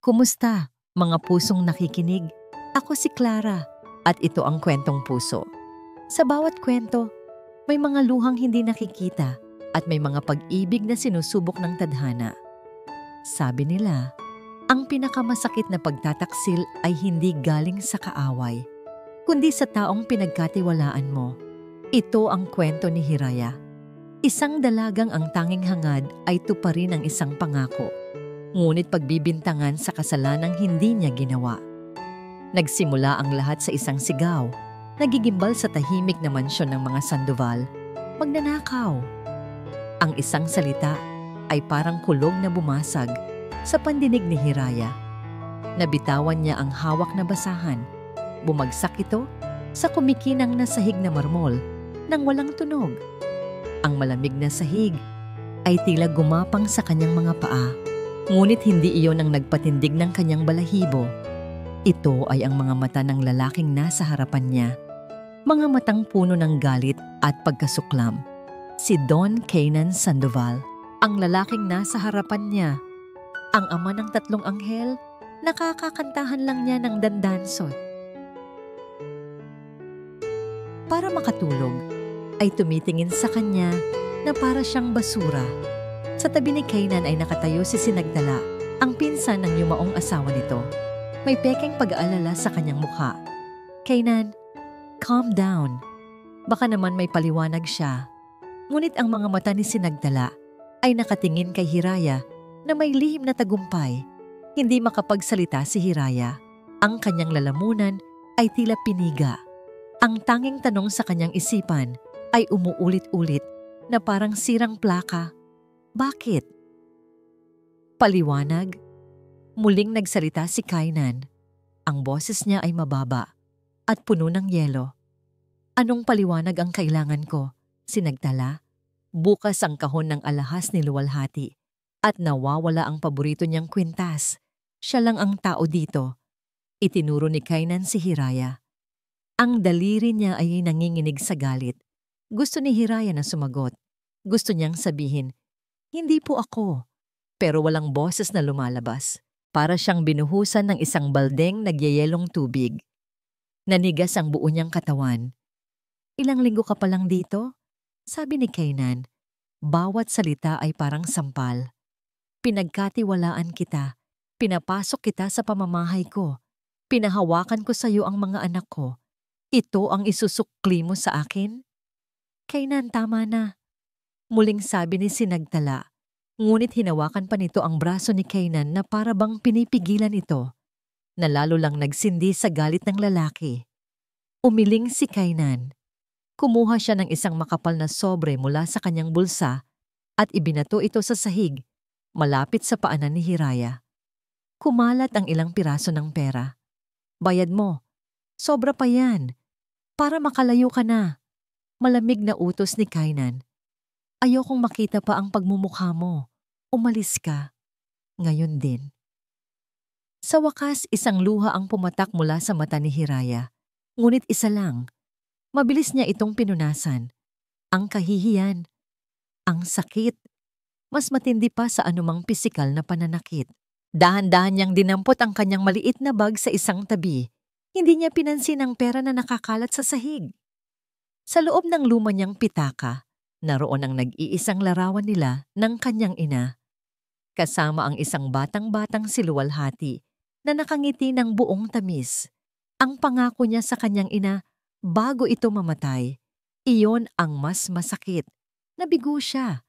Kumusta, mga pusong nakikinig? Ako si Clara at ito ang Kwentong Puso. Sa bawat kwento, may mga luhang hindi nakikita at may mga pag-ibig na sinusubok ng tadhana. Sabi nila, ang pinakamasakit na pagtataksil ay hindi galing sa kaaway, kundi sa taong pinagkatiwalaan mo. Ito ang kwento ni Hiraya. Isang dalagang ang tanging hangad ay tuparin ang isang pangako. Ngunit pagbibintangan sa kasalanang hindi niya ginawa. Nagsimula ang lahat sa isang sigaw, nagigimbal sa tahimik na mansyon ng mga Sandoval, magnanakaw. Ang isang salita ay parang kulog na bumasag sa pandinig ni Hiraya. Nabitawan niya ang hawak na basahan. Bumagsak ito sa kumikinang na sahig na marmol nang walang tunog. Ang malamig na sahig ay tila gumapang sa kanyang mga paa. Ngunit hindi iyon ang nagpatindig ng kanyang balahibo. Ito ay ang mga mata ng lalaking nasa harapan niya. Mga matang puno ng galit at pagkasuklam. Si Don Keynan Sandoval, ang lalaking nasa harapan niya. Ang ama ng tatlong anghel, nakakakantahan lang niya ng dandansot. Para makatulog, ay tumitingin sa kanya na para siyang basura. Sa tabi ni Keynan ay nakatayo si Sinagdala, ang pinsan ng yumaong asawa nito. May pekeng pag-aalala sa kanyang mukha. Keynan, calm down. Baka naman may paliwanag siya. Ngunit ang mga mata ni Sinagdala ay nakatingin kay Hiraya na may lihim na tagumpay. Hindi makapagsalita si Hiraya. Ang kanyang lalamunan ay tila piniga. Ang tanging tanong sa kanyang isipan ay umuulit-ulit na parang sirang plaka. Bakit? Paliwanag? Muling nagsalita si Keynan. Ang boses niya ay mababa at puno ng yelo. Anong paliwanag ang kailangan ko? Sinagdala. Bukas ang kahon ng alahas ni Luwalhati at nawawala ang paborito niyang kwintas. Siya lang ang tao dito. Itinuro ni Keynan si Hiraya. Ang daliri niya ay nanginginig sa galit. Gusto ni Hiraya na sumagot. Gusto niyang sabihin, hindi po ako. Pero walang boses na lumalabas. Para siyang binuhusan ng isang baldeng nagyayelong tubig. Nanigas ang buo niyang katawan. Ilang linggo ka pa lang dito? Sabi ni Keynan. Bawat salita ay parang sampal. Pinagkatiwalaan kita. Pinapasok kita sa pamamahay ko. Pinahawakan ko sa iyo ang mga anak ko. Ito ang isusukli mo sa akin? Keynan, tama na. Muling sabi ni Sinagdala. Ngunit hinawakan pa nito ang braso ni Keynan na para bang pinipigilan ito, na lalo lang nagsindi sa galit ng lalaki. Umiling si Keynan. Kumuha siya ng isang makapal na sobre mula sa kanyang bulsa at ibinato ito sa sahig, malapit sa paanan ni Hiraya. Kumalat ang ilang piraso ng pera. Bayad mo. Sobra pa yan. Para makalayo ka na. Malamig na utos ni Keynan. Ayokong makita pa ang pagmumukha mo. Umalis ka. Ngayon din. Sa wakas, isang luha ang pumatak mula sa mata ni Hiraya. Ngunit isa lang. Mabilis niya itong pinunasan. Ang kahihiyan. Ang sakit. Mas matindi pa sa anumang pisikal na pananakit. Dahan-dahan niyang dinampot ang kanyang maliit na bag sa isang tabi. Hindi niya pinansin ang pera na nakakalat sa sahig. Sa loob ng luma niyang pitaka, naroon ang nag-iisang larawan nila ng kanyang ina. Kasama ang isang batang-batang si Luwalhati na nakangiti ng buong tamis. Ang pangako niya sa kanyang ina bago ito mamatay. Iyon ang mas masakit. Nabigo siya.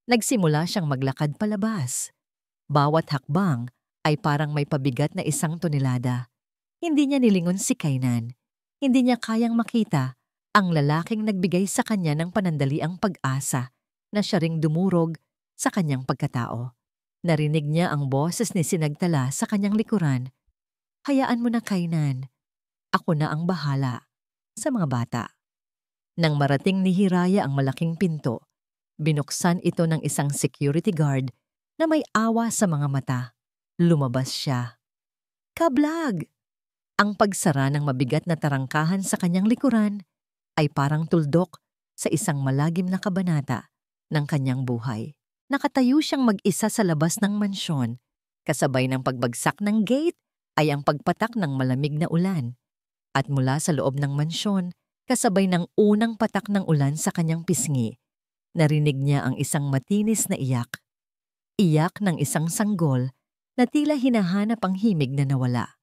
Nagsimula siyang maglakad palabas. Bawat hakbang ay parang may pabigat na 1 tonelada. Hindi niya nilingon si Keynan. Hindi niya kayang makita ang lalaking nagbigay sa kanya ng panandaliang pag-asa na siya ring dumurog sa kanyang pagkatao. Narinig niya ang boses ni Sinagdala sa kanyang likuran. Hayaan mo na, Keynan. Ako na ang bahala sa mga bata. Nang marating ni Hiraya ang malaking pinto, binuksan ito ng isang security guard na may awa sa mga mata. Lumabas siya. Kablag! Ang pagsara ng mabigat na tarangkahan sa kanyang likuran ay parang tuldok sa isang malagim na kabanata ng kanyang buhay. Nakatayo siyang mag-isa sa labas ng mansyon, Kasabay ng pagbagsak ng gate ay ang pagpatak ng malamig na ulan. At mula sa loob ng mansyon, kasabay ng unang patak ng ulan sa kanyang pisngi, narinig niya ang isang matinis na iyak. Iyak ng isang sanggol na tila hinahanap ang himig na nawala.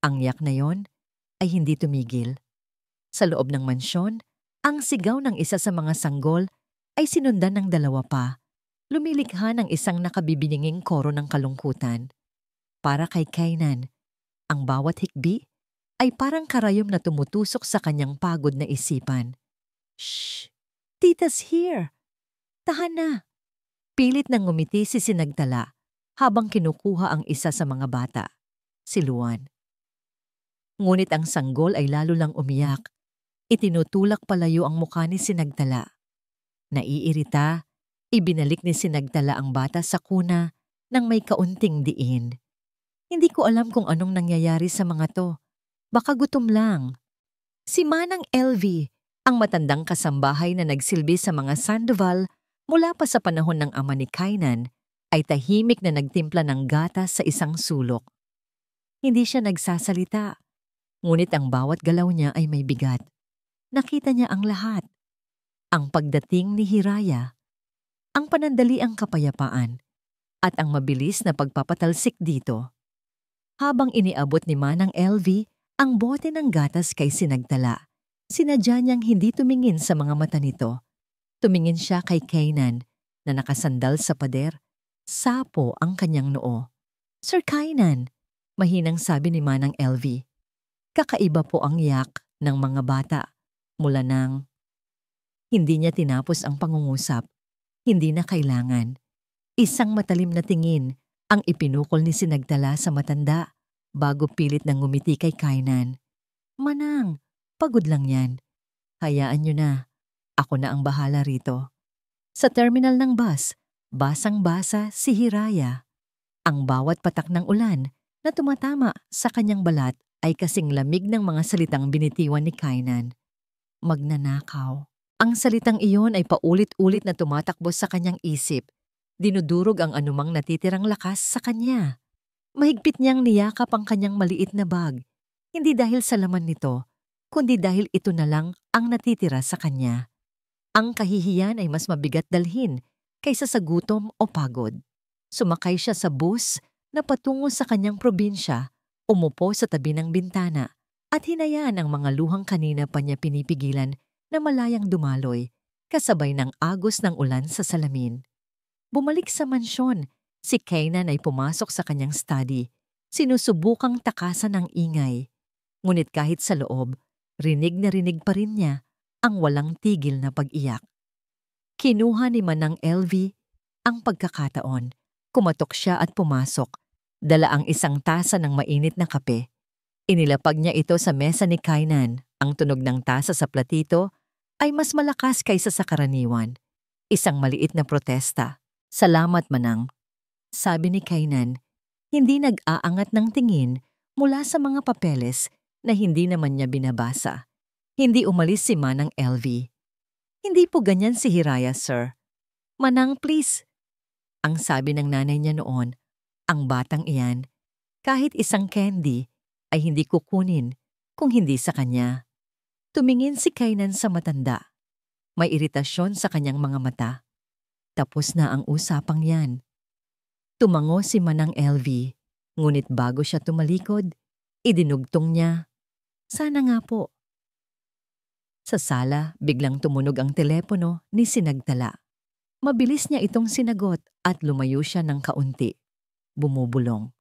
Ang iyak na yon ay hindi tumigil. Sa loob ng mansyon, ang sigaw ng isa sa mga sanggol ay sinundan ng dalawa pa. Lumilikha ng isang nakabibininging koro ng kalungkutan. Para kay Kainan, ang bawat hikbi ay parang karayom na tumutusok sa kanyang pagod na isipan. Shh! Tita's here! Tahan na! Pilit nang ngumiti si Sinagtala habang kinukuha ang isa sa mga bata, si Luan. Ngunit ang sanggol ay lalo lang umiyak. Itinutulak palayo ang mukha ni Sinagtala. Naiirita, ibinalik ni Sinagtala ang bata sa kuna nang may kaunting diin. Hindi ko alam kung anong nangyayari sa mga to. Baka gutom lang. Si Manang LV, ang matandang kasambahay na nagsilbi sa mga Sandoval mula pa sa panahon ng ama ni Kainan, ay tahimik na nagtimpla ng gatas sa isang sulok. Hindi siya nagsasalita, ngunit ang bawat galaw niya ay may bigat. Nakita niya ang lahat. Ang pagdating ni Hiraya, ang panandaliang kapayapaan, at ang mabilis na pagpapatalsik dito. Habang iniabot ni Manang LV ang bote ng gatas kay Sinagtala, sinadya niyang hindi tumingin sa mga mata nito. Tumingin siya kay Kainan na nakasandal sa pader. Sapo ang kanyang noo. Sir Kainan, mahinang sabi ni Manang LV. Kakaiba po ang yak ng mga bata. Mula nang hindi niya tinapos ang pangungusap, hindi na kailangan. Isang matalim na tingin ang ipinukol ni Sinagtala sa matanda bago pilit nang ngumiti kay Kainan. Manang, pagod lang yan. Hayaan niyo na. Ako na ang bahala rito. Sa terminal ng bus, basang-basa si Hiraya. Ang bawat patak ng ulan na tumatama sa kanyang balat ay kasing lamig ng mga salitang binitiwan ni Kainan. Magnanakaw. Ang salitang iyon ay paulit-ulit na tumatakbo sa kanyang isip. Dinudurog ang anumang natitirang lakas sa kanya. Mahigpit niyang niyakap ang kanyang maliit na bag. Hindi dahil sa laman nito, kundi dahil ito na lang ang natitira sa kanya. Ang kahihiyan ay mas mabigat dalhin kaysa sa gutom o pagod. Sumakay siya sa bus na patungo sa kanyang probinsya, umupo sa tabi ng bintana, at hinayaan ang mga luhang kanina pa niya pinipigilan na malayang dumaloy, kasabay ng agos ng ulan sa salamin. Bumalik sa mansyon, si Kainan ay pumasok sa kanyang study, sinusubukang takasan ng ingay. Ngunit kahit sa loob, rinig na rinig pa rin niya ang walang tigil na pag-iyak. Kinuha ni Manang LV ang pagkakataon. Kumatok siya at pumasok. Dala ang isang tasa ng mainit na kape. Inilapag niya ito sa mesa ni Kainan. Ang tunog ng tasa sa platito ay mas malakas kaysa sa karaniwan. Isang maliit na protesta. Salamat, Manang. Sabi ni Kainan, hindi nag-aangat ng tingin mula sa mga papeles na hindi naman niya binabasa. Hindi umalis si Manang LV. Hindi po ganyan si Hiraya, sir. Manang, please. Ang sabi ng nanay niya noon, ang batang iyan, kahit isang candy, ay hindi kukunin kung hindi sa kanya. Tumingin si Kainan sa matanda. May iritasyon sa kanyang mga mata. Tapos na ang usapang yan. Tumango si Manang LV, ngunit bago siya tumalikod, idinugtong niya. Sana nga po. Sa sala, biglang tumunog ang telepono ni Sinagtala. Mabilis niya itong sinagot at lumayo siya ng kaunti. Bumubulong.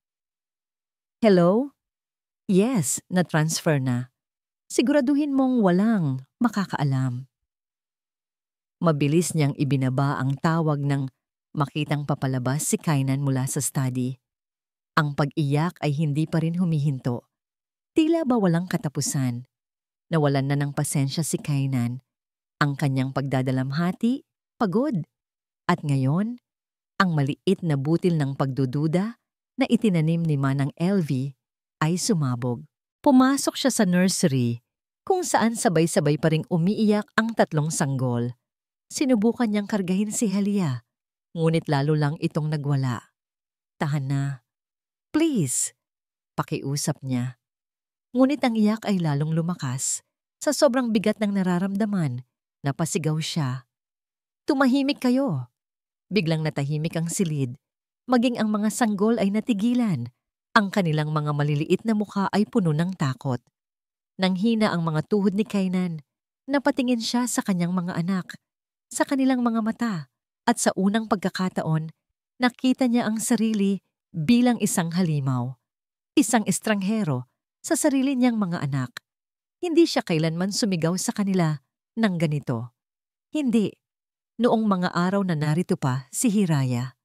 Hello? Yes, na-transfer na. Siguraduhin mong walang makakaalam. Mabilis niyang ibinaba ang tawag ng makitang papalabas si Kainan mula sa study. Ang pag-iyak ay hindi pa rin humihinto. Tila ba walang katapusan. Nawalan na ng pasensya si Kainan. Ang kanyang pagdadalamhati, pagod. At ngayon, ang maliit na butil ng pagdududa na itinanim ni Manang LV ay sumabog. Pumasok siya sa nursery kung saan sabay-sabay pa ring umiiyak ang tatlong sanggol. Sinubukan niyang kargahin si Halia, ngunit lalo lang itong nagwala. Tahan na. please. Pakiusap niya. Ngunit ang iyak ay lalong lumakas. Sa sobrang bigat ng nararamdaman, napasigaw siya. Tumahimik kayo. Biglang natahimik ang silid. Maging ang mga sanggol ay natigilan. Ang kanilang mga maliliit na mukha ay puno ng takot. Nanghina ang mga tuhod ni Kainan. Napatingin siya sa kanyang mga anak, sa kanilang mga mata, at sa unang pagkakataon, nakita niya ang sarili bilang isang halimaw. Isang estranghero sa sarili niyang mga anak. Hindi siya kailanman sumigaw sa kanila ng ganito. Hindi. Noong mga araw na narito pa si Hiraya.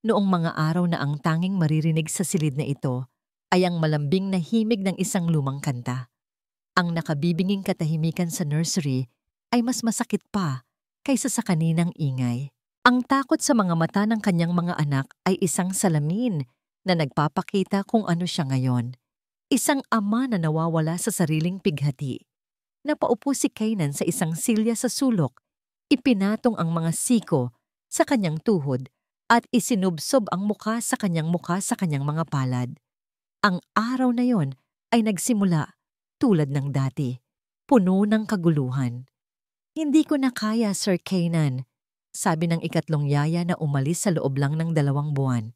Noong mga araw na ang tanging maririnig sa silid na ito ay ang malambing na himig ng isang lumang kanta. Ang nakabibinging katahimikan sa nursery ay mas masakit pa kaysa sa kaninang ingay. Ang takot sa mga mata ng kanyang mga anak ay isang salamin na nagpapakita kung ano siya ngayon. Isang ama na nawawala sa sariling pighati. Napaupo si Kainan sa isang silya sa sulok, ipinatong ang mga siko sa kanyang tuhod at isinubsob ang mukha sa kanyang mga palad. Ang araw na yon ay nagsimula tulad ng dati, puno ng kaguluhan. Hindi ko na kaya, Sir Kainan, sabi ng ikatlong yaya na umalis sa loob lang ng 2 buwan.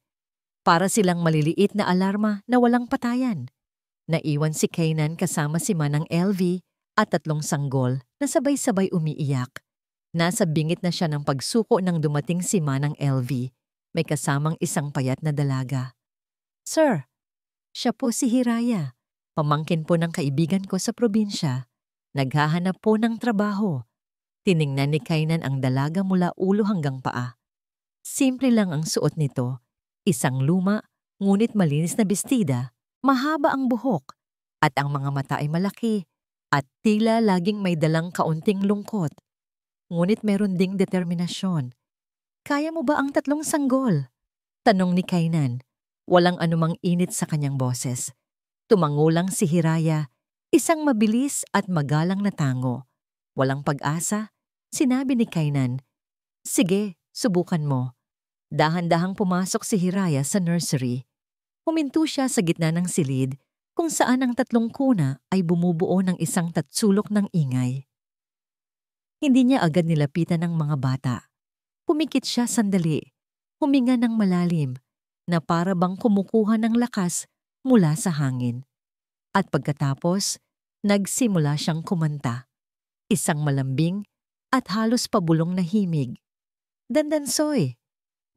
Para silang maliliit na alarma na walang patayan. Naiwan si Kainan kasama si Manang LV at 3 sanggol na sabay-sabay umiiyak. Nasa bingit na siya ng pagsuko nang dumating si Manang LV. May kasamang isang payat na dalaga. Sir, siya po si Hiraya. Pamangkin po ng kaibigan ko sa probinsya. Naghahanap po ng trabaho. Tiningnan ni Kainan ang dalaga mula ulo hanggang paa. Simple lang ang suot nito. Isang luma, ngunit malinis na bestida, mahaba ang buhok, at ang mga mata ay malaki, at tila laging may dalang kaunting lungkot. Ngunit meron ding determinasyon. Kaya mo ba ang 3 sanggol? Tanong ni Kainan. Walang anumang init sa kanyang boses. Tumangulang si Hiraya, isang mabilis at magalang na tango. Walang pag-asa, sinabi ni Kainan. Sige, subukan mo. Dahan-dahang pumasok si Hiraya sa nursery. Huminto siya sa gitna ng silid kung saan ang 3 kuna ay bumubuo ng isang tatsulok ng ingay. Hindi niya agad nilapitan ng mga bata. Pumikit siya sandali, huminga ng malalim, na para bang kumukuha ng lakas mula sa hangin. At pagkatapos, nagsimula siyang kumanta. Isang malambing at halos pabulong na himig. Dandansoy,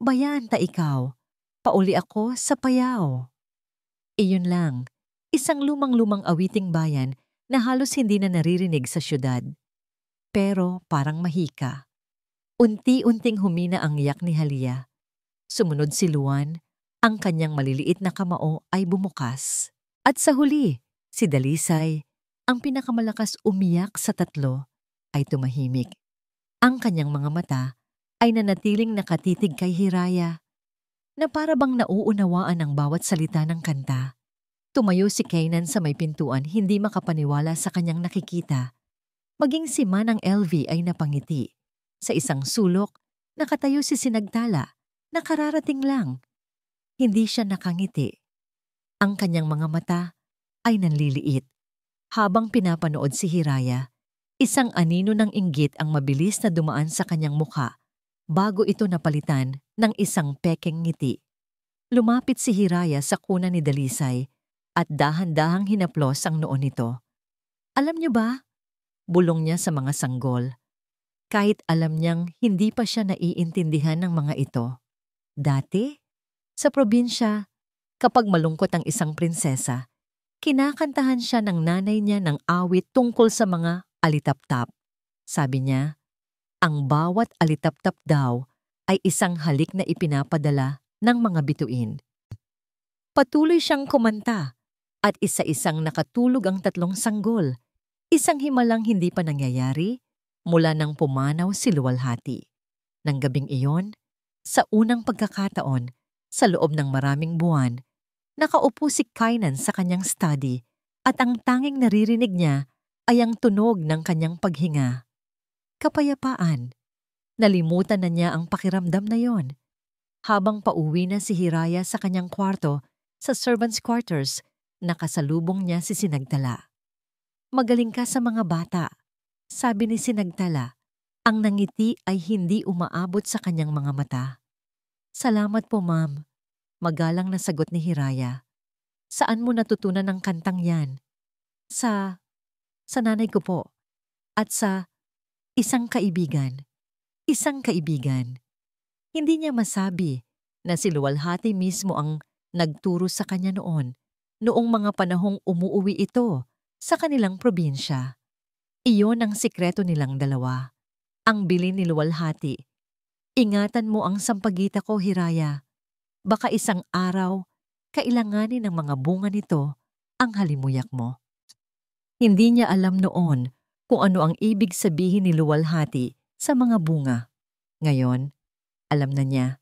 bayan ta ikaw, pauli ako sa payaw. Iyon lang, isang lumang-lumang awiting bayan na halos hindi na naririnig sa syudad. Pero parang mahika. Unti-unting humina ang iyak ni Halia. Sumunod si Luan, ang kanyang maliliit na kamao ay bumukas. At sa huli, si Dalisay, ang pinakamalakas umiyak sa 3, ay tumahimik. Ang kanyang mga mata ay nanatiling nakatitig kay Hiraya, na para bang nauunawaan ang bawat salita ng kanta. Tumayo si Kainan sa may pintuan, hindi makapaniwala sa kanyang nakikita. Maging si Manang LV ay napangiti. Sa isang sulok, nakatayo si Sinagtala, nakararating lang. Hindi siya nakangiti. Ang kanyang mga mata ay nanliliit. Habang pinapanood si Hiraya, isang anino ng inggit ang mabilis na dumaan sa kanyang mukha bago ito napalitan ng isang pekeng ngiti. Lumapit si Hiraya sa kuna ni Dalisay at dahan-dahang hinaplos ang noo nito. Alam niyo ba? Bulong niya sa mga sanggol. Kahit alam niyang hindi pa siya naiintindihan ng mga ito. Dati, sa probinsya, kapag malungkot ang isang prinsesa, kinakantahan siya ng nanay niya ng awit tungkol sa mga alitaptap. Sabi niya, ang bawat alitaptap daw ay isang halik na ipinapadala ng mga bituin. Patuloy siyang kumanta at isa-isang nakatulog ang 3 sanggol. Isang himalang hindi pa nangyayari mula nang pumanaw si luwalhati. Nang gabing iyon, sa unang pagkakataon, sa loob ng maraming buwan, nakaupo si Kainan sa kanyang study at ang tanging naririnig niya ay ang tunog ng kanyang paghinga. Kapayapaan. Nalimutan na niya ang pakiramdam na yon. Habang pauwi na si Hiraya sa kanyang kwarto, Sa servants' quarters, nakasalubong niya si Sinagtala. "Magaling ka sa mga bata," sabi ni Sinagtala. Ang nangiti ay hindi umaabot sa kanyang mga mata. "Salamat po, ma'am," magalang na sagot ni Hiraya. "Saan mo natutunan ang kantang yan?" Sa nanay ko po. At sa isang kaibigan." Isang kaibigan. Hindi niya masabi na si Luwalhati mismo ang nagturo sa kanya noong mga panahong umuuwi ito sa kanilang probinsya. Iyon ang sikreto nilang dalawa. Ang bilin ni Luwalhati. "Ingatan mo ang sampagita ko, Hiraya. Baka isang araw, kailanganin ng mga bunga nito ang halimuyak mo." Hindi niya alam noon kung ano ang ibig sabihin ni Luwalhati sa mga bunga. Ngayon, alam na niya.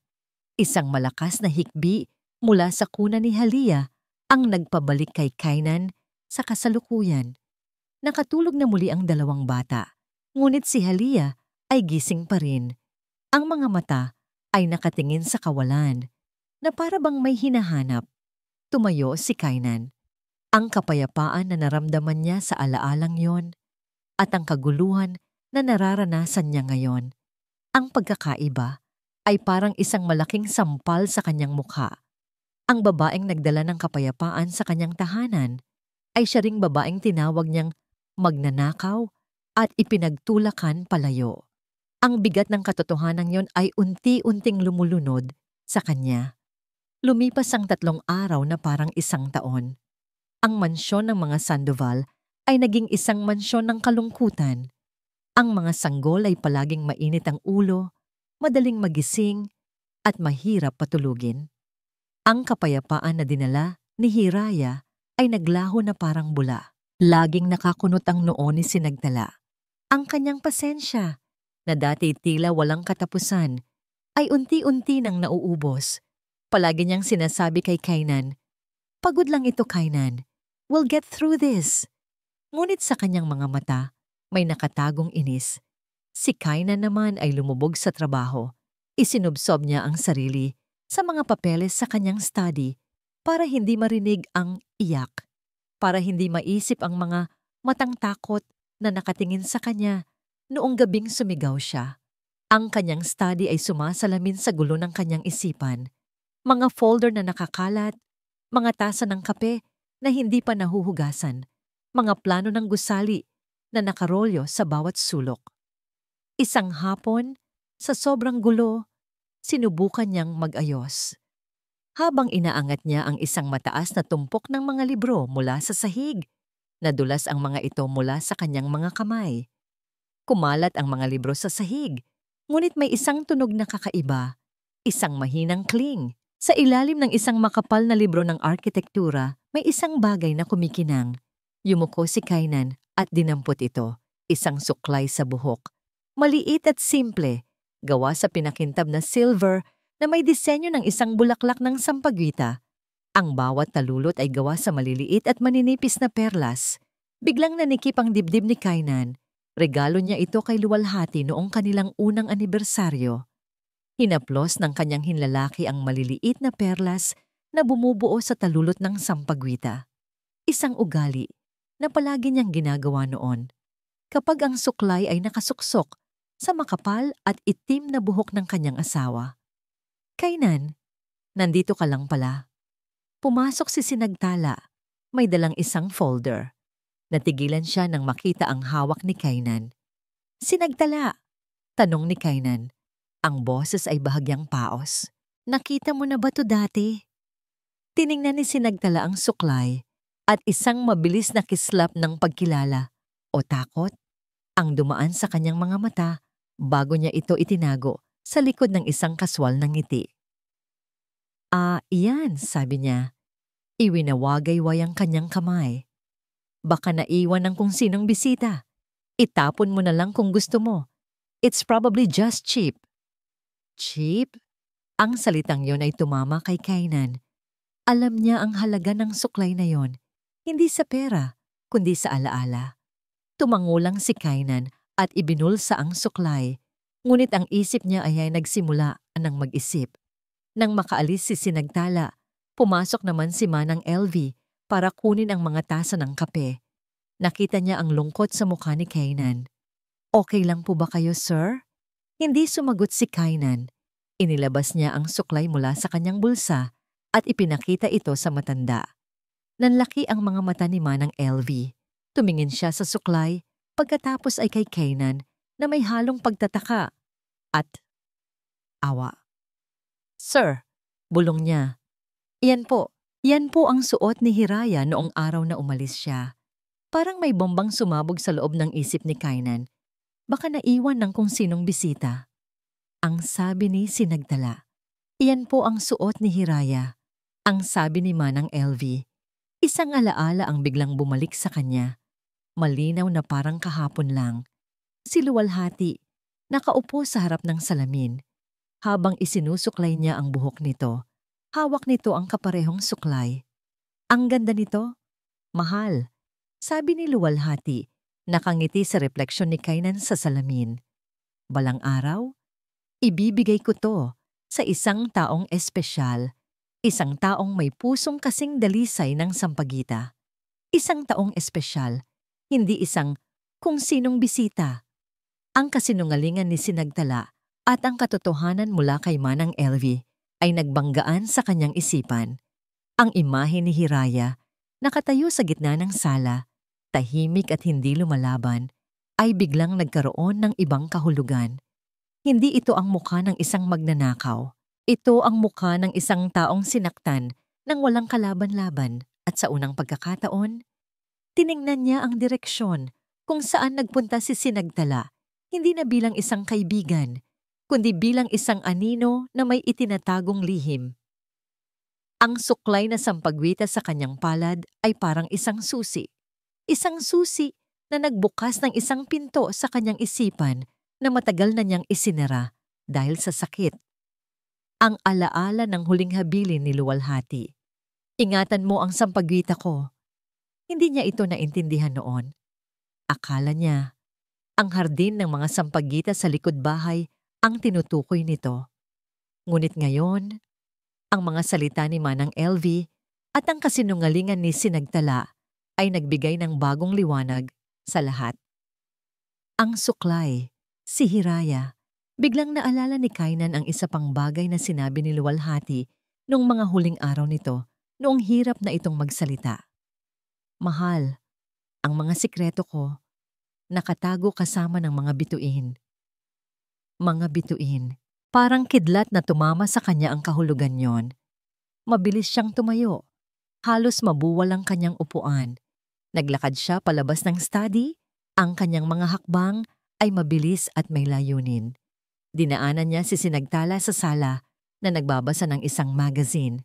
Isang malakas na hikbi mula sa kuna ni Halia ang nagpabalik kay Kainan sa kasalukuyan. Nakatulog na muli ang dalawang bata, ngunit si Halia ay gising pa rin. Ang mga mata ay nakatingin sa kawalan na para bang may hinahanap. Tumayo si Kainan. Ang kapayapaan na naramdaman niya sa alaalang yon at ang kaguluhan na nararanasan niya ngayon. Ang pagkakaiba ay parang isang malaking sampal sa kanyang mukha. Ang babaeng nagdala ng kapayapaan sa kanyang tahanan ay siya ring babaeng tinawag niyang magnanakaw at ipinagtulakan palayo. Ang bigat ng katotohanan yon ay unti-unting lumulunod sa kanya. Lumipas ang 3 araw na parang isang taon. Ang mansyon ng mga Sandoval ay naging isang mansyon ng kalungkutan. Ang mga sanggol ay palaging mainit ang ulo, madaling magising, at mahirap patulugin. Ang kapayapaan na dinala ni Hiraya ay naglaho na parang bula. Laging nakakunot ang noo ni Sinagtala. Ang kanyang pasensya, na dati tila walang katapusan, ay unti-unti nang nauubos. Palagi niyang sinasabi kay Kainan, "Pagod lang ito, Kainan. We'll get through this." Ngunit sa kanyang mga mata, may nakatagong inis. Si Kainan naman ay lumubog sa trabaho. Isinubsob niya ang sarili sa mga papeles sa kanyang study para hindi marinig ang iyak, para hindi maisip ang mga matang takot na nakatingin sa kanya noong gabing sumigaw siya. Ang kanyang study ay sumasalamin sa gulo ng kanyang isipan. Mga folder na nakakalat, mga tasa ng kape na hindi pa nahuhugasan, mga plano ng gusali na nakarolyo sa bawat sulok. Isang hapon, sa sobrang gulo, sinubukan niyang mag-ayos. Habang inaangat niya ang isang mataas na tumpok ng mga libro mula sa sahig, nadulas ang mga ito mula sa kanyang mga kamay. Kumalat ang mga libro sa sahig, ngunit may isang tunog na kakaiba, isang mahinang kling. Sa ilalim ng isang makapal na libro ng arkitektura, may isang bagay na kumikinang. Yumuko si Kainan at dinampot ito, isang suklay sa buhok. Maliit at simple, gawa sa pinakintab na silver na may disenyo ng isang bulaklak ng sampagwita. Ang bawat talulot ay gawa sa maliliit at maninipis na perlas. Biglang nanikip ang dibdib ni Kainan. Regalo niya ito kay Luwalhati noong kanilang unang anibersaryo. Hinaplos ng kanyang hinlalaki ang maliliit na perlas na bumubuo sa talulot ng sampagwita. Isang ugali na palagi niyang ginagawa noon kapag ang suklay ay nakasuksok sa makapal at itim na buhok ng kanyang asawa. "Kainan, nandito ka lang pala." Pumasok si Sinagtala. May dalang isang folder. Natigilan siya nang makita ang hawak ni Kainan. "Sinagtala?" tanong ni Kainan. Ang boses ay bahagyang paos. "Nakita mo na ba to dati?" Tiningnan ni Sinagtala ang suklay at isang mabilis na kislap ng pagkilala o takot ang dumaan sa kanyang mga mata bago niya ito itinago sa likod ng isang kaswal ng ngiti. Iyan," sabi niya. Iwinawagay-way ang kanyang kamay. "Baka naiwan ng kung sinong bisita. Itapon mo na lang kung gusto mo. It's probably just cheap." Cheap? Ang salitang yon ay tumama kay Kainan. Alam niya ang halaga ng suklay na yon, hindi sa pera, kundi sa alaala. Tumangulang si Kainan at ibinulsa ang suklay, ngunit ang isip niya ay nagsimula ng mag-isip. Nang makaalis si Sinagtala, Pumasok naman si Manang LV para kunin ang mga tasa ng kape. Nakita niya ang lungkot sa mukha ni Kainan. Okay lang po ba kayo, sir? Hindi sumagot si Kainan. Inilabas niya ang suklay mula sa kanyang bulsa at ipinakita ito sa matanda. Nanlaki ang mga mata ni Manang LV. Tumingin siya sa suklay, pagkatapos ay kay Kainan na may halong pagtataka at awa. Sir, bulong niya. Yan po ang suot ni Hiraya noong araw na umalis siya. Parang may bombang sumabog sa loob ng isip ni Kainan. Baka naiwan ng kung sinong bisita. Ang sabi ni Sinagtala. Iyan po ang suot ni Hiraya. Ang sabi ni Manang LV. Isang alaala ang biglang bumalik sa kanya. Malinaw na parang kahapon lang. Si Luwalhati, nakaupo sa harap ng salamin. Habang isinusuklay niya ang buhok nito, hawak nito ang kaparehong suklay. Ang ganda nito. Mahal. Sabi ni Luwalhati, nakangiti sa refleksyon ni Kainan sa salamin. Balang araw, ibibigay ko to sa isang taong espesyal, isang taong may pusong kasing dalisay ng Sampaguita. Isang taong espesyal, hindi isang kung sinong bisita. Ang kasinungalingan ni Sinagtala at ang katotohanan mula kay Manang LV ay nagbanggaan sa kanyang isipan. Ang imahe ni Hiraya, nakatayo sa gitna ng sala, tahimik at hindi lumalaban, ay biglang nagkaroon ng ibang kahulugan. Hindi ito ang mukha ng isang magnanakaw. Ito ang mukha ng isang taong sinaktan ng walang kalaban-laban at sa unang pagkakataon, tiningnan niya ang direksyon kung saan nagpunta si Sinagtala, hindi na bilang isang kaibigan, kundi bilang isang anino na may itinatagong lihim. Ang suklay na sampagwita sa kanyang palad ay parang isang susi. Isang susi na nagbukas ng isang pinto sa kanyang isipan na matagal na niyang isinara dahil sa sakit. Ang alaala ng huling habilin ni Luwalhati. Ingatan mo ang sampagwita ko. Hindi niya ito naintindihan noon. Akala niya, ang hardin ng mga sampagita sa likod bahay ang tinutukoy nito. Ngunit ngayon, ang mga salita ni Manang LV at ang kasinungalingan ni Sinagtala ay nagbigay ng bagong liwanag sa lahat. Ang suklay, si Hiraya, biglang naalala ni Kainan ang isa pang bagay na sinabi ni Luwalhati noong mga huling araw nito noong hirap na itong magsalita. Mahal, ang mga sikreto ko, nakatago kasama ng mga bituin. Mga bituin. Parang kidlat na tumama sa kanya ang kahulugan yon. Mabilis siyang tumayo. Halos mabuwal ang kanyang upuan. Naglakad siya palabas ng study. Ang kanyang mga hakbang ay mabilis at may layunin. Dinaanan niya si Sinagtala sa sala na nagbabasa ng isang magazine.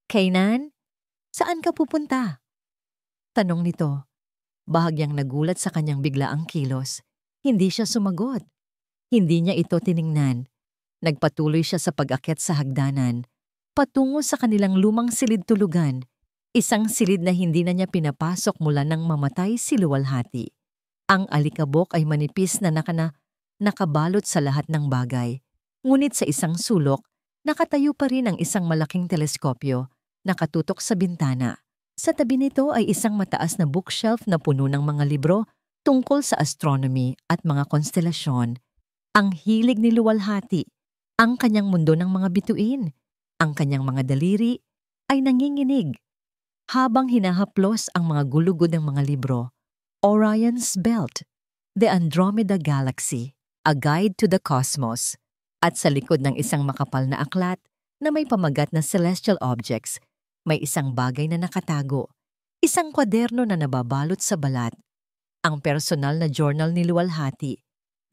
Kainan, saan ka pupunta? Tanong nito. Bahagyang nagulat sa kanyang biglaang kilos. Hindi siya sumagot. Hindi niya ito tiningnan. Nagpatuloy siya sa pag-akyat sa hagdanan, patungo sa kanilang lumang silid tulugan, isang silid na hindi na niya pinapasok mula nang mamatay si Luwalhati. Ang alikabok ay manipis na nakabalot sa lahat ng bagay. Ngunit sa isang sulok, nakatayo pa rin ang isang malaking teleskopyo, nakatutok sa bintana. Sa tabi nito ay isang mataas na bookshelf na puno ng mga libro tungkol sa astronomy at mga konstelasyon. Ang hilig ni Luwalhati, ang kanyang mundo ng mga bituin, ang kanyang mga daliri ay nanginginig. Habang hinahaplos ang mga gulugod ng mga libro, Orion's Belt, The Andromeda Galaxy, A Guide to the Cosmos, at sa likod ng isang makapal na aklat na may pamagat na celestial objects, may isang bagay na nakatago, isang kwaderno na nababalot sa balat. Ang personal na journal ni Luwalhati.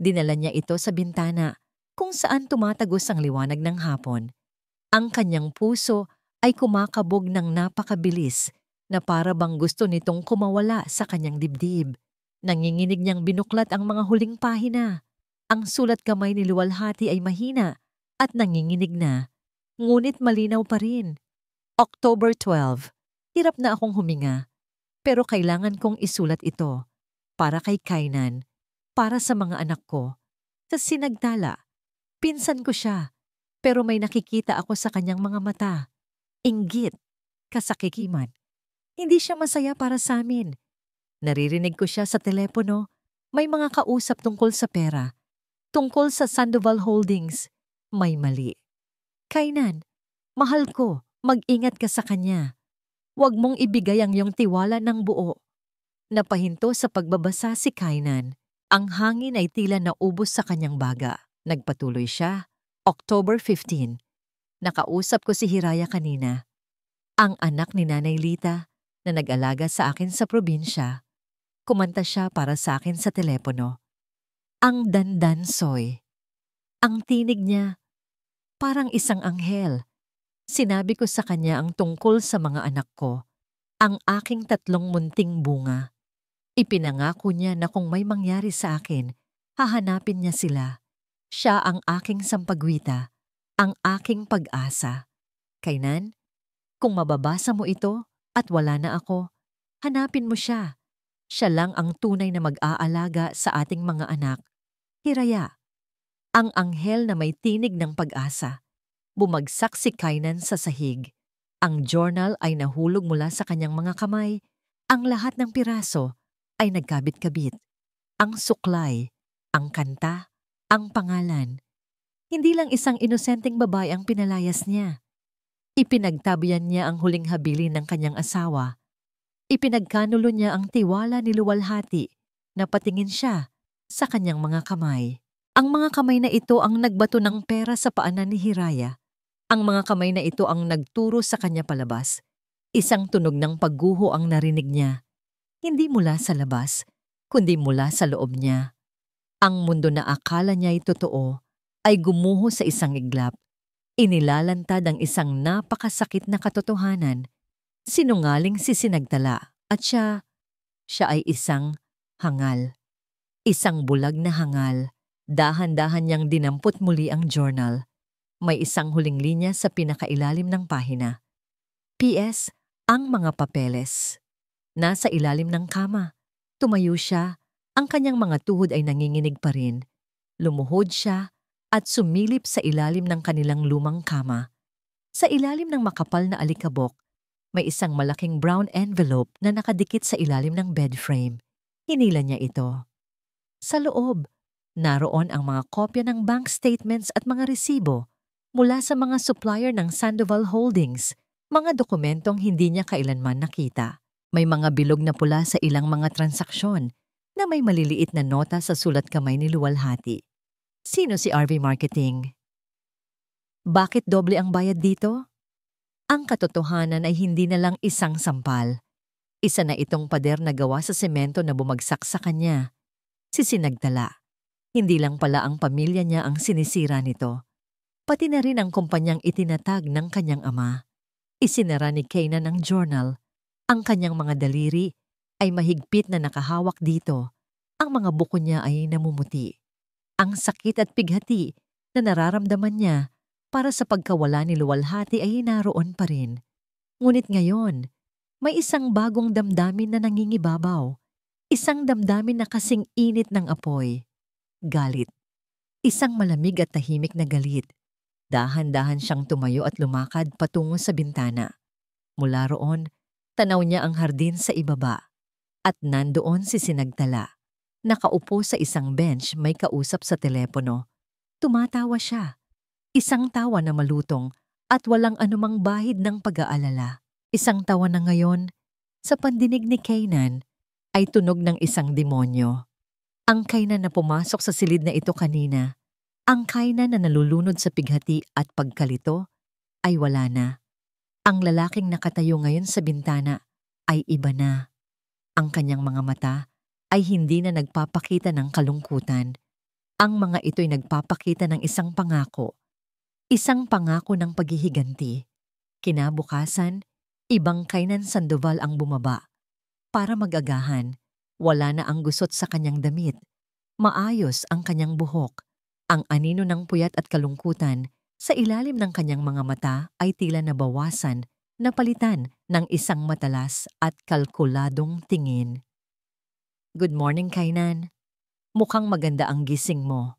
Dinala niya ito sa bintana kung saan tumatagos ang liwanag ng hapon. Ang kanyang puso ay kumakabog ng napakabilis na para bang gusto nitong kumawala sa kanyang dibdib. Nanginginig niyang binuklat ang mga huling pahina. Ang sulat kamay ni Luwalhati ay mahina at nanginginig na. Ngunit malinaw pa rin. October 12. Hirap na akong huminga. Pero kailangan kong isulat ito. Para kay Kainan. Para sa mga anak ko. Sa Sinagtala. Pinsan ko siya. Pero may nakikita ako sa kanyang mga mata. inggit, kasakikiman. Hindi siya masaya para sa amin. Naririnig ko siya sa telepono, may mga kausap tungkol sa pera, tungkol sa Sandoval Holdings. May mali. Kainan, mahal ko, mag-ingat ka sa kanya. Huwag mong ibigay ang iyong tiwala ng buo. Napahinto sa pagbabasa si Kainan. Ang hangin ay tila naubos sa kanyang baga. Nagpatuloy siya. October 15. Nakausap ko si Hiraya kanina. Ang anak ni Nanay Lita na nag-alaga sa akin sa probinsya. Kumanta siya para sa akin sa telepono. Ang dandansoy. Ang tinig niya, parang isang anghel. Sinabi ko sa kanya ang tungkol sa mga anak ko, ang aking 3 munting bunga. Ipinangako niya na kung may mangyari sa akin, hahanapin niya sila. Siya ang aking sampagwita, ang aking pag-asa. Kainan, kung mababasa mo ito at wala na ako, hanapin mo siya. Siya lang ang tunay na mag-aalaga sa ating mga anak. Hiraya, ang anghel na may tinig ng pag-asa. Bumagsak si Kainan sa sahig. Ang journal ay nahulog mula sa kanyang mga kamay. Ang lahat ng piraso ay nagkabit-kabit. Ang suklay, ang kanta, ang pangalan. Hindi lang isang inosenteng babae ang pinalayas niya. Ipinagtabihan niya ang huling habilin ng kanyang asawa. Ipinagkanulo niya ang tiwala ni Luwalhati na patingin siya sa kanyang mga kamay. Ang mga kamay na ito ang nagbato ng pera sa paanan ni Hiraya. Ang mga kamay na ito ang nagturo sa kanya palabas. Isang tunog ng pagguho ang narinig niya. Hindi mula sa labas, kundi mula sa loob niya. Ang mundo na akala niya ay totoo ay gumuho sa isang iglap. Inilalantad ang isang napakasakit na katotohanan. Sinungaling si Sinagtala at siya ay isang hangal. Isang bulag na hangal. Dahan-dahan niyang dinampot muli ang journal. May isang huling linya sa pinakailalim ng pahina. P.S. Ang mga papeles. Nasa ilalim ng kama. Tumayo siya. Ang kanyang mga tuhod ay nanginginig pa rin. Lumuhod siya at sumilip sa ilalim ng kanilang lumang kama. Sa ilalim ng makapal na alikabok, may isang malaking brown envelope na nakadikit sa ilalim ng bed frame. Hinila niya ito. Sa loob, naroon ang mga kopya ng bank statements at mga resibo mula sa mga supplier ng Sandoval Holdings, mga dokumentong hindi niya kailanman nakita. May mga bilog na pula sa ilang mga transaksyon na may maliliit na nota sa sulat kamay ni Luwalhati. Sino si RV Marketing? Bakit doble ang bayad dito? Ang katotohanan ay hindi na lang isang sampal. Isa na itong pader na gawa sa semento na bumagsak sa kanya. Si Sinagtala. Hindi lang pala ang pamilya niya ang sinisira nito. Pati na rin ang kumpanyang itinatag ng kanyang ama. Isinara ni Kainan ang journal. Ang kanyang mga daliri ay mahigpit na nakahawak dito. Ang mga buko niya ay namumuti. Ang sakit at pighati na nararamdaman niya para sa pagkawala ni Luwalhati ay naroon pa rin. Ngunit ngayon, may isang bagong damdamin na nangingibabaw. Isang damdamin na kasing init ng apoy. Galit. Isang malamig at tahimik na galit. Dahan-dahan siyang tumayo at lumakad patungo sa bintana. Mula roon, tanaw niya ang hardin sa ibaba. At nandoon si Sinagtala. Nakaupo sa isang bench may kausap sa telepono. Tumatawa siya. Isang tawa na malutong at walang anumang bahid ng pag-aalala. Isang tawa na ngayon, sa pandinig ni Kainan, ay tunog ng isang demonyo. Ang Kainan na pumasok sa silid na ito kanina, ang Kainan na nalulunod sa pighati at pagkalito, ay wala na. Ang lalaking nakatayo ngayon sa bintana ay iba na. Ang kanyang mga mata ay hindi na nagpapakita ng kalungkutan. Ang mga ito'y nagpapakita ng isang pangako. Isang pangako ng paghihiganti. Kinabukasan, ibang Kainan Sandoval ang bumaba. Para mag-agahan, wala na ang gusot sa kanyang damit. Maayos ang kanyang buhok. Ang anino ng puyat at kalungkutan sa ilalim ng kanyang mga mata ay tila nabawasan, napalitan ng isang matalas at kalkuladong tingin. Good morning, Kainan. Mukhang maganda ang gising mo.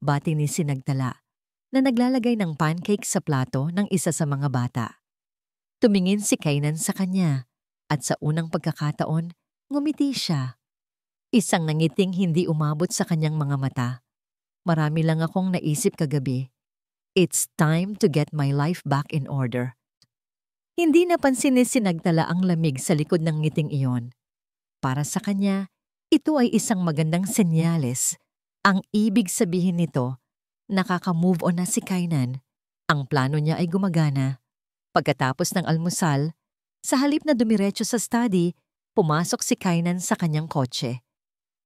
Bati ni Sinagtala na naglalagay ng pancake sa plato ng isa sa mga bata. Tumingin si Kainan sa kanya at sa unang pagkakataon, ngumiti siya. Isang nangiting hindi umabot sa kanyang mga mata. Marami lang akong naisip kagabi. It's time to get my life back in order. Hindi napansin ni Sinagtala ang lamig sa likod ng ngiting iyon. Para sa kanya, ito ay isang magandang senyales. Ang ibig sabihin nito, nakaka-move on na si Kainan. Ang plano niya ay gumagana. Pagkatapos ng almusal, sa halip na dumiretso sa study, pumasok si Kainan sa kanyang kotse.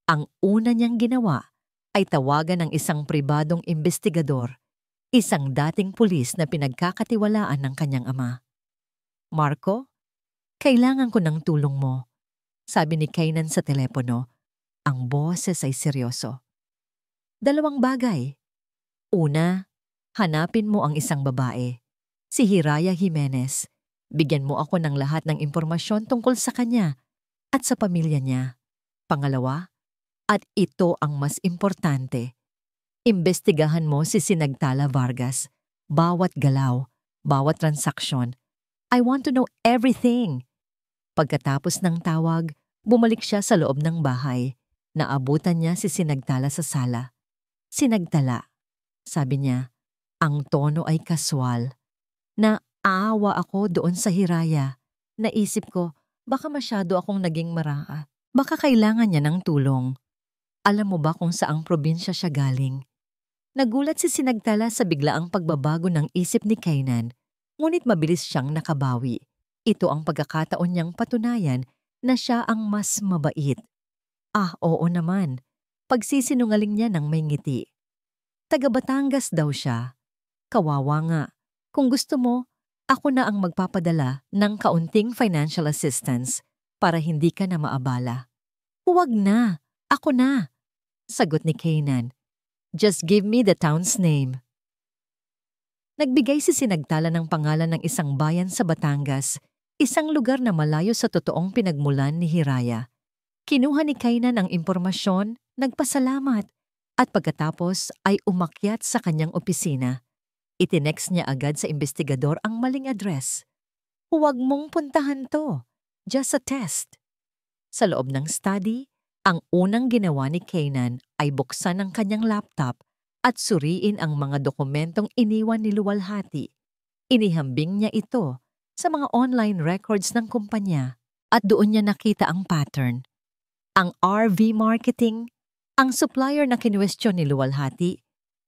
Ang una niyang ginawa ay tawagan ng isang pribadong investigador, isang dating pulis na pinagkakatiwalaan ng kanyang ama. Marco, kailangan ko ng tulong mo, sabi ni Kainan sa telepono. Ang boses ay seryoso. Dalawang bagay. Una, hanapin mo ang isang babae, si Hiraya Jimenez. Bigyan mo ako ng lahat ng impormasyon tungkol sa kanya at sa pamilya niya. Pangalawa, at ito ang mas importante, imbestigahan mo si Sinagtala Vargas. Bawat galaw, bawat transaksyon. I want to know everything. Pagkatapos ng tawag, bumalik siya sa loob ng bahay. Naabutan niya si Sinagtala sa sala. Sinagtala, sabi niya, ang tono ay kaswal. Naaawa ako doon sa Hiraya. Naisip ko, baka masyado akong naging maraka. Baka kailangan niya ng tulong. Alam mo ba kung saang probinsya siya galing? Nagulat si Sinagtala sa biglaang pagbabago ng isip ni Kainan, ngunit mabilis siyang nakabawi. Ito ang pagkakataon niyang patunayan na siya ang mas mabait. Oo naman. Pagsisinungaling niya ng may ngiti. Taga Batangas daw siya. Kawawa nga. Kung gusto mo, ako na ang magpapadala ng kaunting financial assistance para hindi ka na maabala. Huwag na. Ako na. Sagot ni Kainan. Just give me the town's name. Nagbigay si Sinagtala ng pangalan ng isang bayan sa Batangas, isang lugar na malayo sa totoong pinagmulan ni Hiraya. Kinuha ni Kainan ang impormasyon, nagpasalamat, at pagkatapos ay umakyat sa kanyang opisina. Itinext niya agad sa investigador ang maling address. Huwag mong puntahan to. Just a test. Sa loob ng study, ang unang ginawa ni Kainan ay buksan ang kanyang laptop at suriin ang mga dokumentong iniwan ni Luwalhati. Inihambing niya ito sa mga online records ng kumpanya at doon niya nakita ang pattern. Ang RV Marketing, ang supplier na kinwestiyon ni Luwalhati,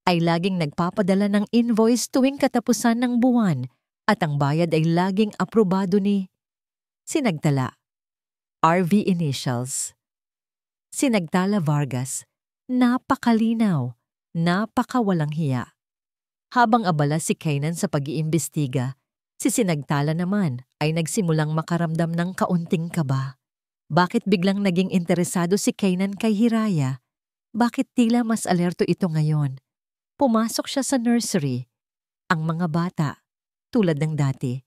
ay laging nagpapadala ng invoice tuwing katapusan ng buwan at ang bayad ay laging aprobado ni Sinagtala. RV initials. Sinagtala Vargas. Napakalinaw. Napakawalang hiya. Habang abala si Kainan sa pag-iimbestiga, si Sinagtala naman ay nagsimulang makaramdam ng kaunting kaba. Bakit biglang naging interesado si Kainan kay Hiraya? Bakit tila mas alerto ito ngayon? Pumasok siya sa nursery. Ang mga bata, tulad ng dati,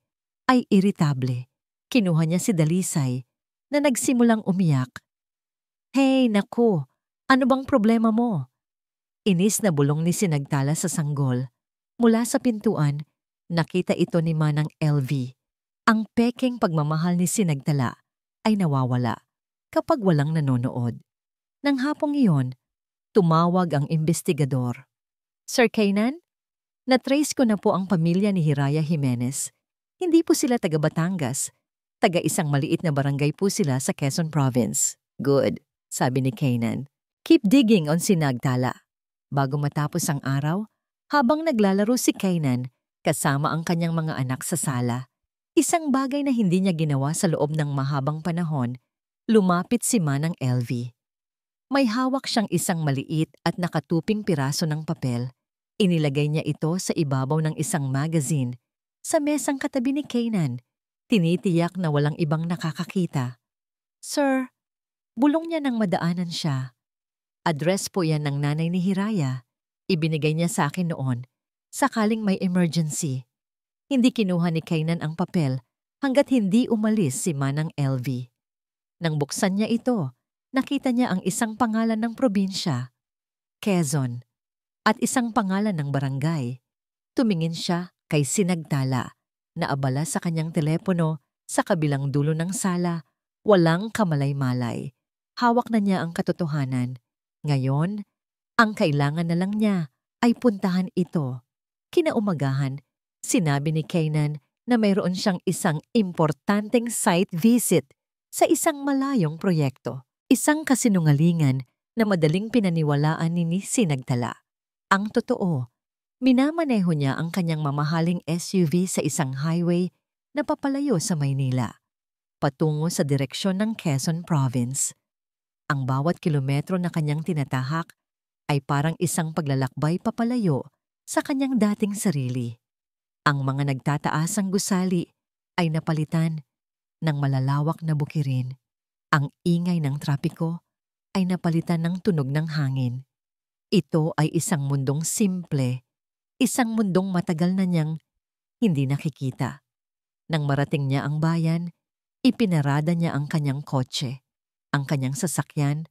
ay iritable. Kinuha niya si Dalisay na nagsimulang umiyak. Hey, naku! Ano bang problema mo? Inis na bulong ni Sinagtala sa sanggol. Mula sa pintuan, nakita ito ni Manang LV. Ang pekeng pagmamahal ni Sinagtala ay nawawala kapag walang nanonood. Nang hapong iyon, tumawag ang investigador. Sir Kainan, natrace ko na po ang pamilya ni Hiraya Jimenez. Hindi po sila taga Batangas. Taga isang maliit na barangay po sila sa Quezon Province. Good, sabi ni Kainan. Keep digging on Sinagtala. Bago matapos ang araw, habang naglalaro si Kainan kasama ang kanyang mga anak sa sala, isang bagay na hindi niya ginawa sa loob ng mahabang panahon, lumapit si Manang LV. May hawak siyang isang maliit at nakatuping piraso ng papel. Inilagay niya ito sa ibabaw ng isang magazine. Sa mesang katabi ni Kainan, tinitiyak na walang ibang nakakakita. Sir, bulong niya nang madaanan siya. Address po yan ng nanay ni Hiraya. Ibinigay niya sa akin noon, sakaling may emergency. Hindi kinuha ni Kainan ang papel hanggat hindi umalis si Manang LV. Nang buksan niya ito, nakita niya ang isang pangalan ng probinsya, Quezon, at isang pangalan ng barangay. Tumingin siya kay Sinagtala. Naabala sa kanyang telepono sa kabilang dulo ng sala, walang kamalay-malay. Hawak na niya ang katotohanan. Ngayon, ang kailangan na lang niya ay puntahan ito. Kinaumagahan, sinabi ni Kanan na mayroon siyang isang importanteng site visit sa isang malayong proyekto. Isang kasinungalingan na madaling pinaniwalaan ni Sinagtala. Ang totoo, minamaneho niya ang kanyang mamahaling SUV sa isang highway na papalayo sa Maynila, patungo sa direksyon ng Quezon Province. Ang bawat kilometro na kanyang tinatahak ay parang isang paglalakbay papalayo sa kanyang dating sarili. Ang mga nagtataasang gusali ay napalitan ng malalawak na bukirin. Ang ingay ng trapiko ay napalitan ng tunog ng hangin. Ito ay isang mundong simple, isang mundong matagal na niyang hindi nakikita. Nang marating niya ang bayan, ipinarada niya ang kanyang kotse. Ang kanyang sasakyan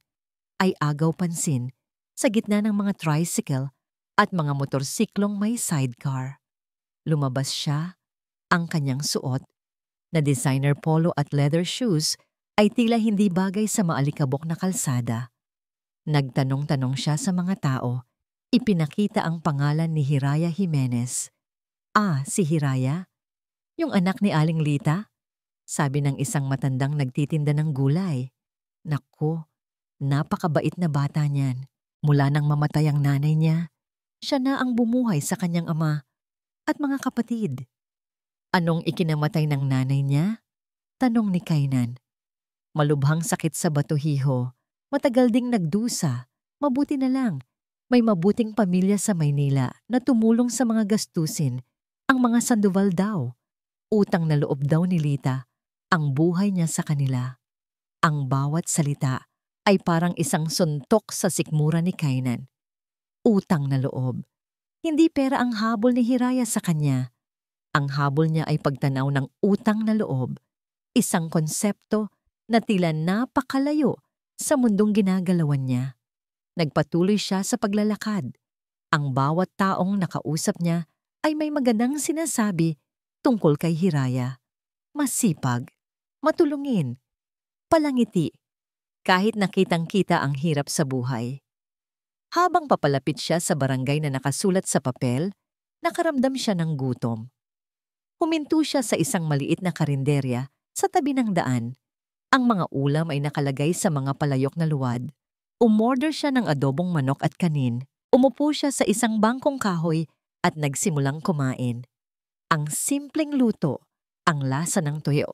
ay agaw pansin sa gitna ng mga tricycle at mga motorsiklong may sidecar. Lumabas siya, ang kanyang suot na designer polo at leather shoes ay tila hindi bagay sa maalikabok na kalsada. Nagtanong-tanong siya sa mga tao. Ipinakita ang pangalan ni Hiraya Jimenez. Ah, si Hiraya? Yung anak ni Aling Lita? Sabi ng isang matandang nagtitinda ng gulay. Naku, napakabait na bata niyan. Mula nang mamatay ang nanay niya, siya na ang bumuhay sa kanyang ama at mga kapatid. Anong ikinamatay ng nanay niya? Tanong ni Kainan. Malubhang sakit sa batuhiho, matagal ding nagdusa, mabuti na lang. May mabuting pamilya sa Maynila na tumulong sa mga gastusin, ang mga Sandoval daw. Utang na loob daw ni Lita ang buhay niya sa kanila. Ang bawat salita ay parang isang suntok sa sikmura ni Kainan. Utang na loob. Hindi pera ang habol ni Hiraya sa kanya. Ang habol niya ay pagtanaw ng utang na loob, isang konsepto na tila napakalayo sa mundong ginagalawan niya. Nagpatuloy siya sa paglalakad. Ang bawat taong nakausap niya ay may magandang sinasabi tungkol kay Hiraya. Masipag, matulungin, palangiti, kahit nakitang-kita ang hirap sa buhay. Habang papalapit siya sa barangay na nakasulat sa papel, nakaramdam siya ng gutom. Huminto siya sa isang maliit na karinderya sa tabi ng daan. Ang mga ulam ay nakalagay sa mga palayok na luwad. Umorder siya ng adobong manok at kanin. Umupo siya sa isang bangkong kahoy at nagsimulang kumain. Ang simpleng luto, ang lasa ng tuyo,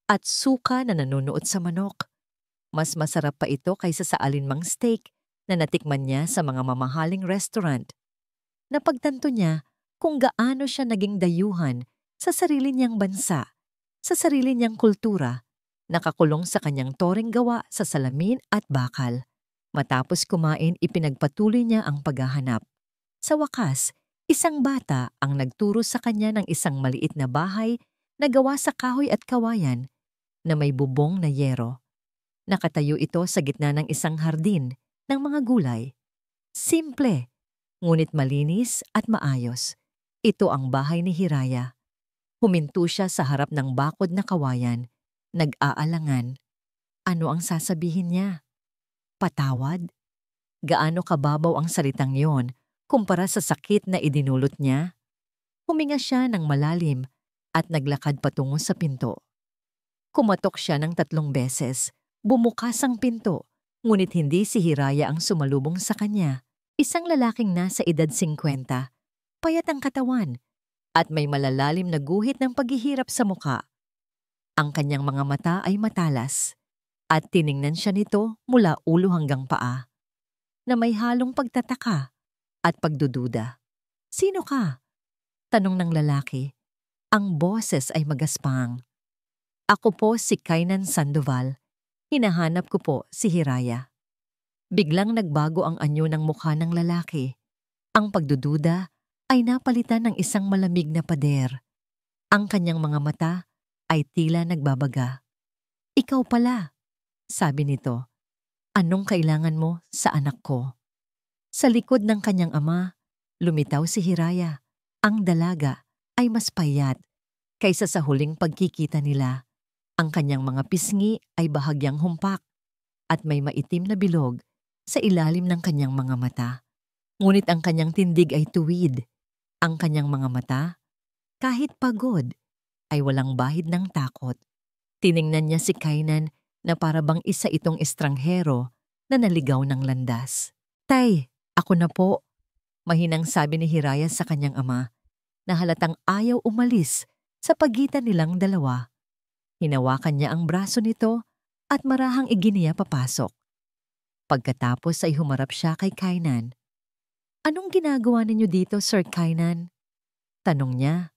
at suka na nanunuot sa manok. Mas masarap pa ito kaysa sa alinmang steak na natikman niya sa mga mamahaling restaurant. Napagtanto niya kung gaano siya naging dayuhan sa sarili niyang bansa, sa sarili niyang kultura, nakakulong sa kanyang toreng gawa sa salamin at bakal. Matapos kumain, ipinagpatuloy niya ang paghahanap. Sa wakas, isang bata ang nagturo sa kanya ng isang maliit na bahay na gawa sa kahoy at kawayan na may bubong na yero. Nakatayo ito sa gitna ng isang hardin ng mga gulay. Simple, ngunit malinis at maayos. Ito ang bahay ni Hiraya. Huminto siya sa harap ng bakod na kawayan, nag-aalangan. Ano ang sasabihin niya? Patawad? Gaano kababaw ang salitang yon kumpara sa sakit na idinulot niya? Huminga siya ng malalim at naglakad patungo sa pinto. Kumatok siya ng 3 beses. Bumukas ang pinto, ngunit hindi si Hiraya ang sumalubong sa kanya. Isang lalaking nasa edad 50, payat ang katawan, at may malalalim na guhit ng paghihirap sa muka. Ang kanyang mga mata ay matalas, at tiningnan siya nito mula ulo hanggang paa, na may halong pagtataka at pagdududa. Sino ka? Tanong ng lalaki. Ang boses ay magaspang. Ako po si Kainan Sandoval. Hinahanap ko po si Hiraya. Biglang nagbago ang anyo ng mukha ng lalaki. Ang pagdududa ay napalitan ng isang malamig na pader. Ang kanyang mga mata ay tila nagbabaga. Ikaw pala, sabi nito. Anong kailangan mo sa anak ko? Sa likod ng kanyang ama, lumitaw si Hiraya. Ang dalaga ay mas payat, kaysa sa huling pagkikita nila. Ang kanyang mga pisngi ay bahagyang humpak at may maitim na bilog sa ilalim ng kanyang mga mata. Ngunit ang kanyang tindig ay tuwid. Ang kanyang mga mata, kahit pagod, ay walang bahid ng takot. Tiningnan niya si Kainan na para bang isa itong estranghero na naligaw ng landas. "Tay, ako na po," mahinang sabi ni Hiraya sa kanyang ama, na halatang ayaw umalis sa pagitan nilang dalawa. Hinawakan niya ang braso nito at marahang iginiya papasok. Pagkatapos ay humarap siya kay Kainan. "Anong ginagawa ninyo dito, Sir Kainan?" Tanong niya.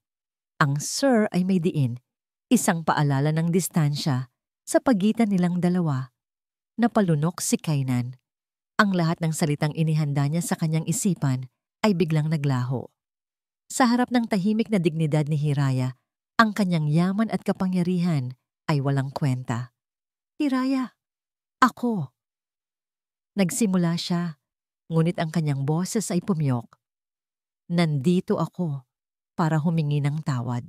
Ang sir ay may diin, isang paalala ng distansya sa pagitan nilang dalawa. Napalunok si Kainan. Ang lahat ng salitang inihanda niya sa kanyang isipan ay biglang naglaho. Sa harap ng tahimik na dignidad ni Hiraya, ang kanyang yaman at kapangyarihan ay walang kwenta. "Hiraya, ako." Nagsimula siya, ngunit ang kanyang boses ay pumiyok. "Nandito ako para humingi ng tawad."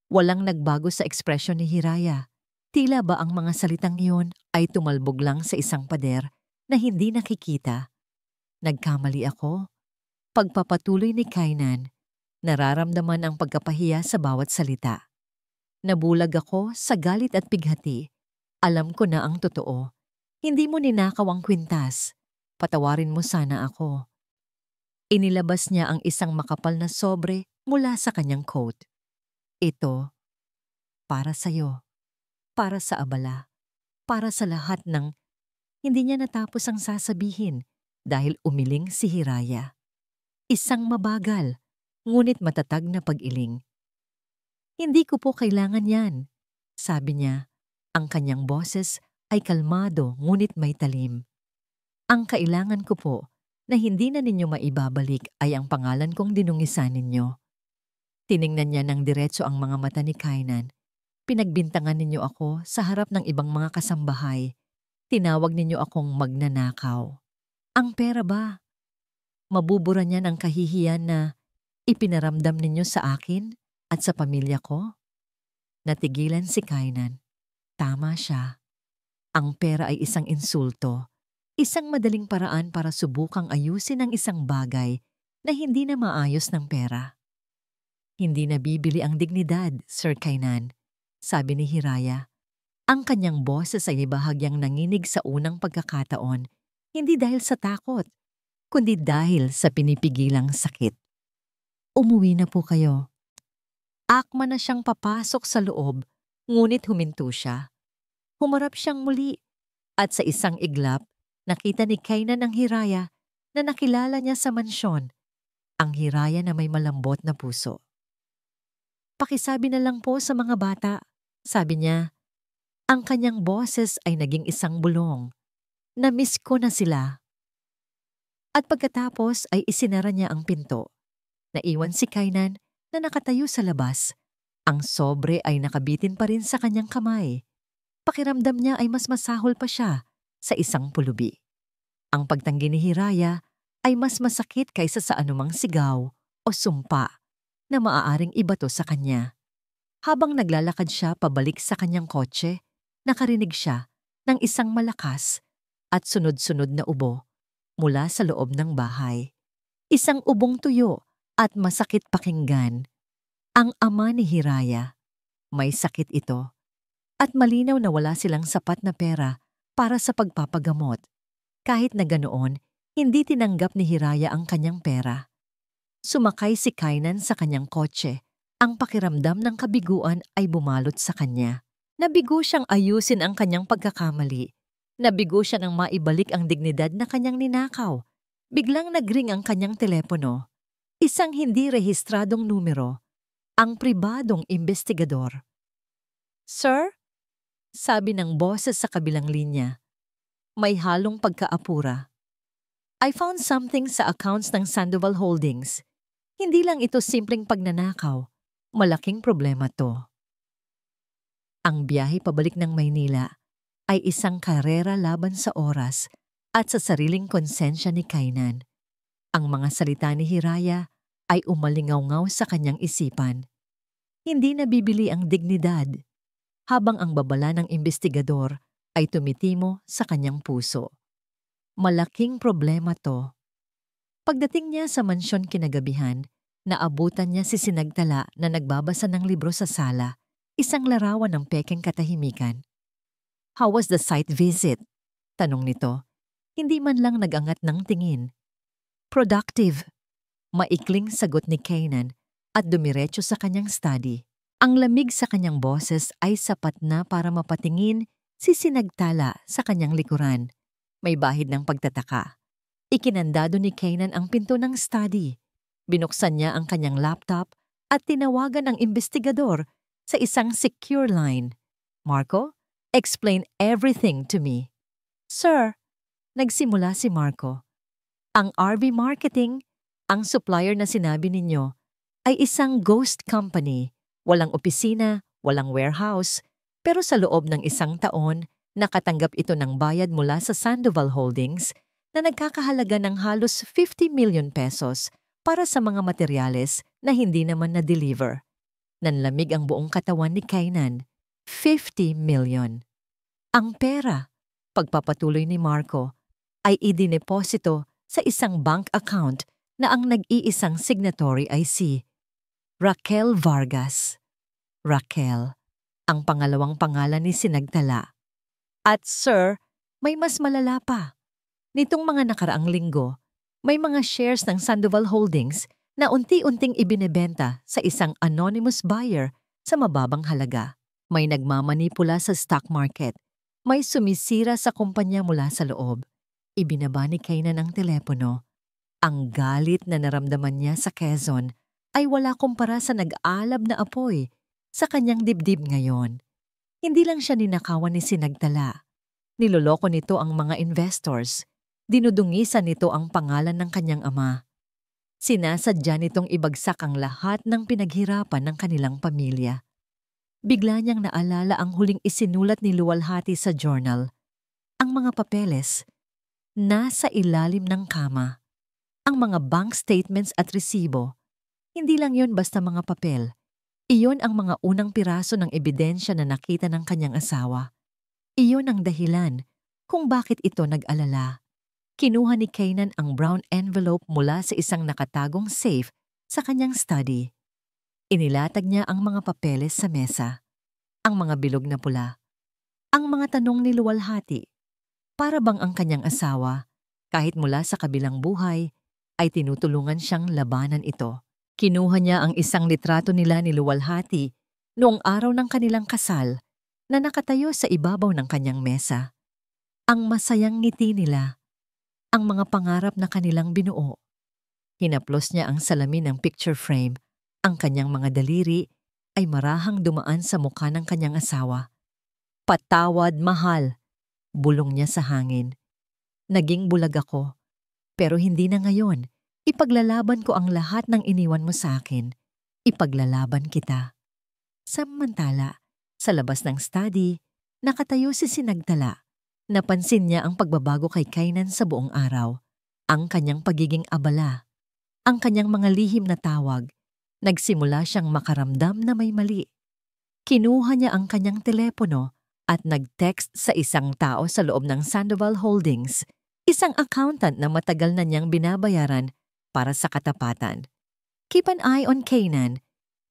Walang nagbago sa ekspresyon ni Hiraya. Tila ba ang mga salitang iyon ay tumalbog lang sa isang pader na hindi nakikita. "Nagkamali ako." Pagpapatuloy ni Kainan, nararamdaman ang pagkapahiya sa bawat salita. "Nabulag ako sa galit at bighati. Alam ko na ang totoo. Hindi mo ninakaw ang kwintas. Patawarin mo sana ako." Inilabas niya ang isang makapal na sobre mula sa kanyang coat. "Ito, para sa'yo, para sa abala, para sa lahat ng..." Hindi niya natapos ang sasabihin dahil umiling si Hiraya. Isang mabagal, ngunit matatag na pag-iling. "Hindi ko po kailangan yan," sabi niya. Ang kanyang boses ay kalmado ngunit may talim. "Ang kailangan ko po na hindi na ninyo maibabalik ay ang pangalan kong dinungisan ninyo." Tiningnan niya ng diretso ang mga mata ni Kainan. "Pinagbintangan ninyo ako sa harap ng ibang mga kasambahay. Tinawag ninyo akong magnanakaw. Ang pera ba? Mabubura niya ng kahihiyan na ipinaramdam ninyo sa akin at sa pamilya ko?" Natigilan si Kainan. Tama siya. Ang pera ay isang insulto. Isang madaling paraan para subukang ayusin ang isang bagay na hindi na maayos ng pera. "Hindi nabibili ang dignidad, Sir Kainan," sabi ni Hiraya. Ang kanyang boses ay bahagyang nanginig sa unang pagkakataon, hindi dahil sa takot, kundi dahil sa pinipigilang sakit. "Umuwi na po kayo." Akma na siyang papasok sa loob, ngunit huminto siya. Humarap siyang muli at sa isang iglap, nakita ni Kainan ang Hiraya na nakilala niya sa mansyon, ang Hiraya na may malambot na puso. "Pakisabi na lang po sa mga bata," sabi niya. Ang kanyang boses ay naging isang bulong. "Na-miss ko na sila." At pagkatapos ay isinara niya ang pinto. Naiwan si Kainan na nakatayo sa labas. Ang sobre ay nakabitin pa rin sa kanyang kamay. Pakiramdam niya ay mas masahol pa siya sa isang pulubi. Ang pagtanggi ni Hiraya ay mas masakit kaysa sa anumang sigaw o sumpa na maaaring ibato sa kanya. Habang naglalakad siya pabalik sa kanyang kotse, nakarinig siya ng isang malakas at sunod-sunod na ubo mula sa loob ng bahay. Isang ubong tuyo at masakit pakinggan. Ang ama ni Hiraya. May sakit ito. At malinaw na wala silang sapat na pera para sa pagpapagamot. Kahit na ganoon, hindi tinanggap ni Hiraya ang kanyang pera. Sumakay si Kainan sa kanyang kotse. Ang pakiramdam ng kabiguan ay bumalot sa kanya. Nabigo siyang ayusin ang kanyang pagkakamali. Nabigo siya nang maibalik ang dignidad na kanyang ninakaw. Biglang nagring ang kanyang telepono. Isang hindi rehistradong numero. Ang pribadong investigador. "Sir?" sabi ng boses sa kabilang linya. May halong pagkaapura. "I found something sa accounts ng Sandoval Holdings. Hindi lang ito simpleng pagnanakaw. Malaking problema to." Ang biyahe pabalik ng Maynila ay isang karera laban sa oras at sa sariling konsensya ni Kainan. Ang mga salita ni Hiraya ay umalingaw-ngaw sa kanyang isipan. Hindi nabibili ang dignidad, habang ang babala ng imbestigador ay tumitimo sa kanyang puso. Malaking problema to. Pagdating niya sa mansyon kinagabihan, naabutan niya si Sinagtala na nagbabasa ng libro sa sala, isang larawan ng pekeng katahimikan. "How was the site visit?" tanong nito. Hindi man lang nagangat ng tingin. "Productive," maikling sagot ni Kanan at dumiretso sa kanyang study. Ang lamig sa kanyang boses ay sapat na para mapatingin si Sinagtala sa kanyang likuran. May bahid ng pagtataka. Ikinandado ni Kanan ang pinto ng study. Binuksan niya ang kanyang laptop at tinawagan ang imbestigador sa isang secure line. "Marco, explain everything to me." "Sir," nagsimula si Marco, "ang RV Marketing, ang supplier na sinabi ninyo, ay isang ghost company. Walang opisina, walang warehouse, pero sa loob ng 1 taon, nakatanggap ito ng bayad mula sa Sandoval Holdings na nagkakahalaga ng halos 50 million pesos para sa mga materyales na hindi naman na-deliver." Nanlamig ang buong katawan ni Kainan. 50 million. Ang pera, pagpapatuloy ni Marco, ay idineposito sa isang bank account na ang nag-iisang signatory ay si Raquel Vargas. Raquel, ang pangalawang pangalan ni Sinagtala. At sir, may mas malala pa. Nitong mga nakaraang linggo, may mga shares ng Sandoval Holdings na unti-unting ibinebenta sa isang anonymous buyer sa mababang halaga. May nagmamanipula sa stock market. May sumisira sa kumpanya mula sa loob. Ibinaba ni Kainan ang telepono. Ang galit na naramdaman niya sa Quezon ay wala kumpara sa nag-aalab na apoy sa kanyang dibdib ngayon. Hindi lang siya ninakawan ni Sinagtala. Niloloko nito ang mga investors. Dinudungisan nito ang pangalan ng kanyang ama. Sinasadya nitong ibagsak ang lahat ng pinaghirapan ng kanilang pamilya. Bigla niyang naalala ang huling isinulat ni Luwalhati sa journal. Ang mga papeles, nasa ilalim ng kama. Ang mga bank statements at resibo, hindi lang yon basta mga papel. Iyon ang mga unang piraso ng ebidensya na nakita ng kanyang asawa. Iyon ang dahilan kung bakit ito nag-alala. Kinuha ni Kainan ang brown envelope mula sa isang nakatagong safe sa kanyang study. Inilatag niya ang mga papeles sa mesa. Ang mga bilog na pula. Ang mga tanong ni Luwalhati. Para bang ang kanyang asawa, kahit mula sa kabilang buhay, ay tinutulungan siyang labanan ito. Kinuha niya ang isang litrato nila ni Luwalhati noong araw ng kanilang kasal na nakatayo sa ibabaw ng kanyang mesa. Ang masayang ngiti nila. Ang mga pangarap na kanilang binuo. Hinaplos niya ang salamin ng picture frame. Ang kanyang mga daliri ay marahang dumaan sa mukha ng kanyang asawa. "Patawad, mahal," bulong niya sa hangin. "Naging bulag ako. Pero hindi na ngayon. Ipaglalaban ko ang lahat ng iniwan mo sa akin. Ipaglalaban kita." Samantala, sa labas ng study, nakatayo si Sinagtala. Napansin niya ang pagbabago kay Kainan sa buong araw. Ang kanyang pagiging abala. Ang kanyang mga lihim na tawag. Nagsimula siyang makaramdam na may mali. Kinuha niya ang kanyang telepono at nag-text sa isang tao sa loob ng Sandoval Holdings, isang accountant na matagal na niyang binabayaran para sa katapatan. "Keep an eye on Kainan.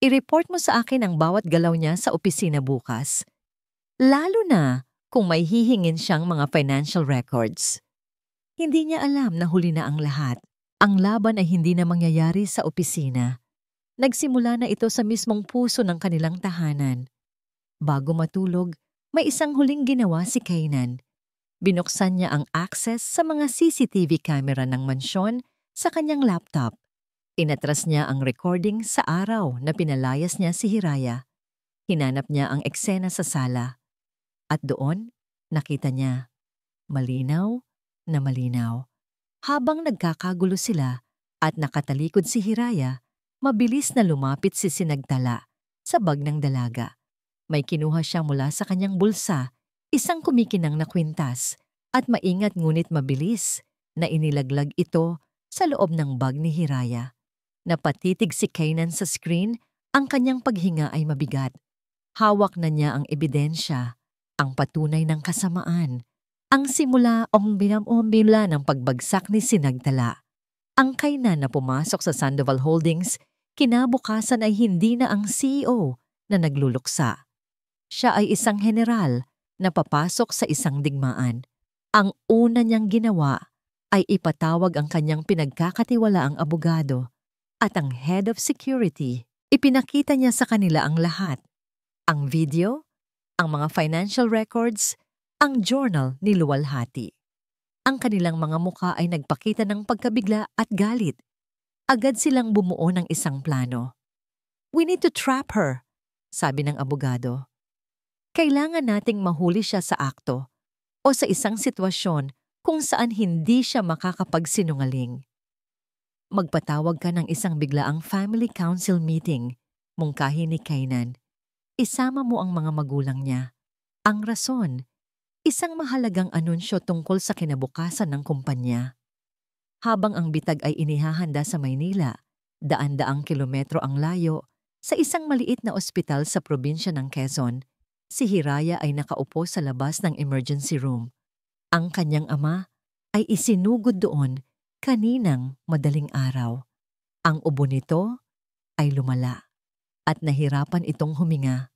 I-report mo sa akin ang bawat galaw niya sa opisina bukas. Lalo na kung may hihingin siyang mga financial records." Hindi niya alam na huli na ang lahat. Ang laban ay hindi na mangyayari sa opisina. Nagsimula na ito sa mismong puso ng kanilang tahanan. Bago matulog, may isang huling ginawa si Kainan. Binuksan niya ang access sa mga CCTV camera ng mansyon sa kanyang laptop. Inatras niya ang recording sa araw na pinalayas niya si Hiraya. Hinanap niya ang eksena sa sala. At doon, nakita niya. Malinaw na malinaw. Habang nagkakagulo sila at nakatalikod si Hiraya, mabilis na lumapit si Sinagtala sa bag ng dalaga. May kinuha siya mula sa kanyang bulsa, isang kumikinang na kwintas, at maingat ngunit mabilis na inilaglag ito sa loob ng bag ni Hiraya. Napatitig si Kainan sa screen Ang kanyang paghinga ay mabigat. Hawak na niya ang ebidensya, ang patunay ng kasamaan, ang simula o binamumila ng pagbagsak ni Sinagtala. Ang kainan na pumasok sa Sandoval Holdings, kinabukasan ay hindi na ang CEO na nagluluksa. Siya ay isang general na papasok sa isang digmaan. Ang una niyang ginawa ay ipatawag ang kanyang pinagkakatiwalaang abogado at ang head of security. Ipinakita niya sa kanila ang lahat. Ang video, ang mga financial records, ang journal ni Luwalhati. Ang kanilang mga muka ay nagpakita ng pagkabigla at galit. Agad silang bumuo ng isang plano. "We need to trap her," sabi ng abogado. "Kailangan nating mahuli siya sa akto o sa isang sitwasyon kung saan hindi siya makakapagsinungaling. Magpatawag ka ng isang biglaang family council meeting," mungkahi ni Kainan. "Isama mo ang mga magulang niya. Ang rason, isang mahalagang anunsyo tungkol sa kinabukasan ng kumpanya." Habang ang bitag ay inihahanda sa Maynila, daan-daang kilometro ang layo, sa isang maliit na ospital sa probinsya ng Quezon, si Hiraya ay nakaupo sa labas ng emergency room. Ang kanyang ama ay isinugod doon kaninang madaling araw. Ang ubo nito ay lumala at nahirapan itong huminga.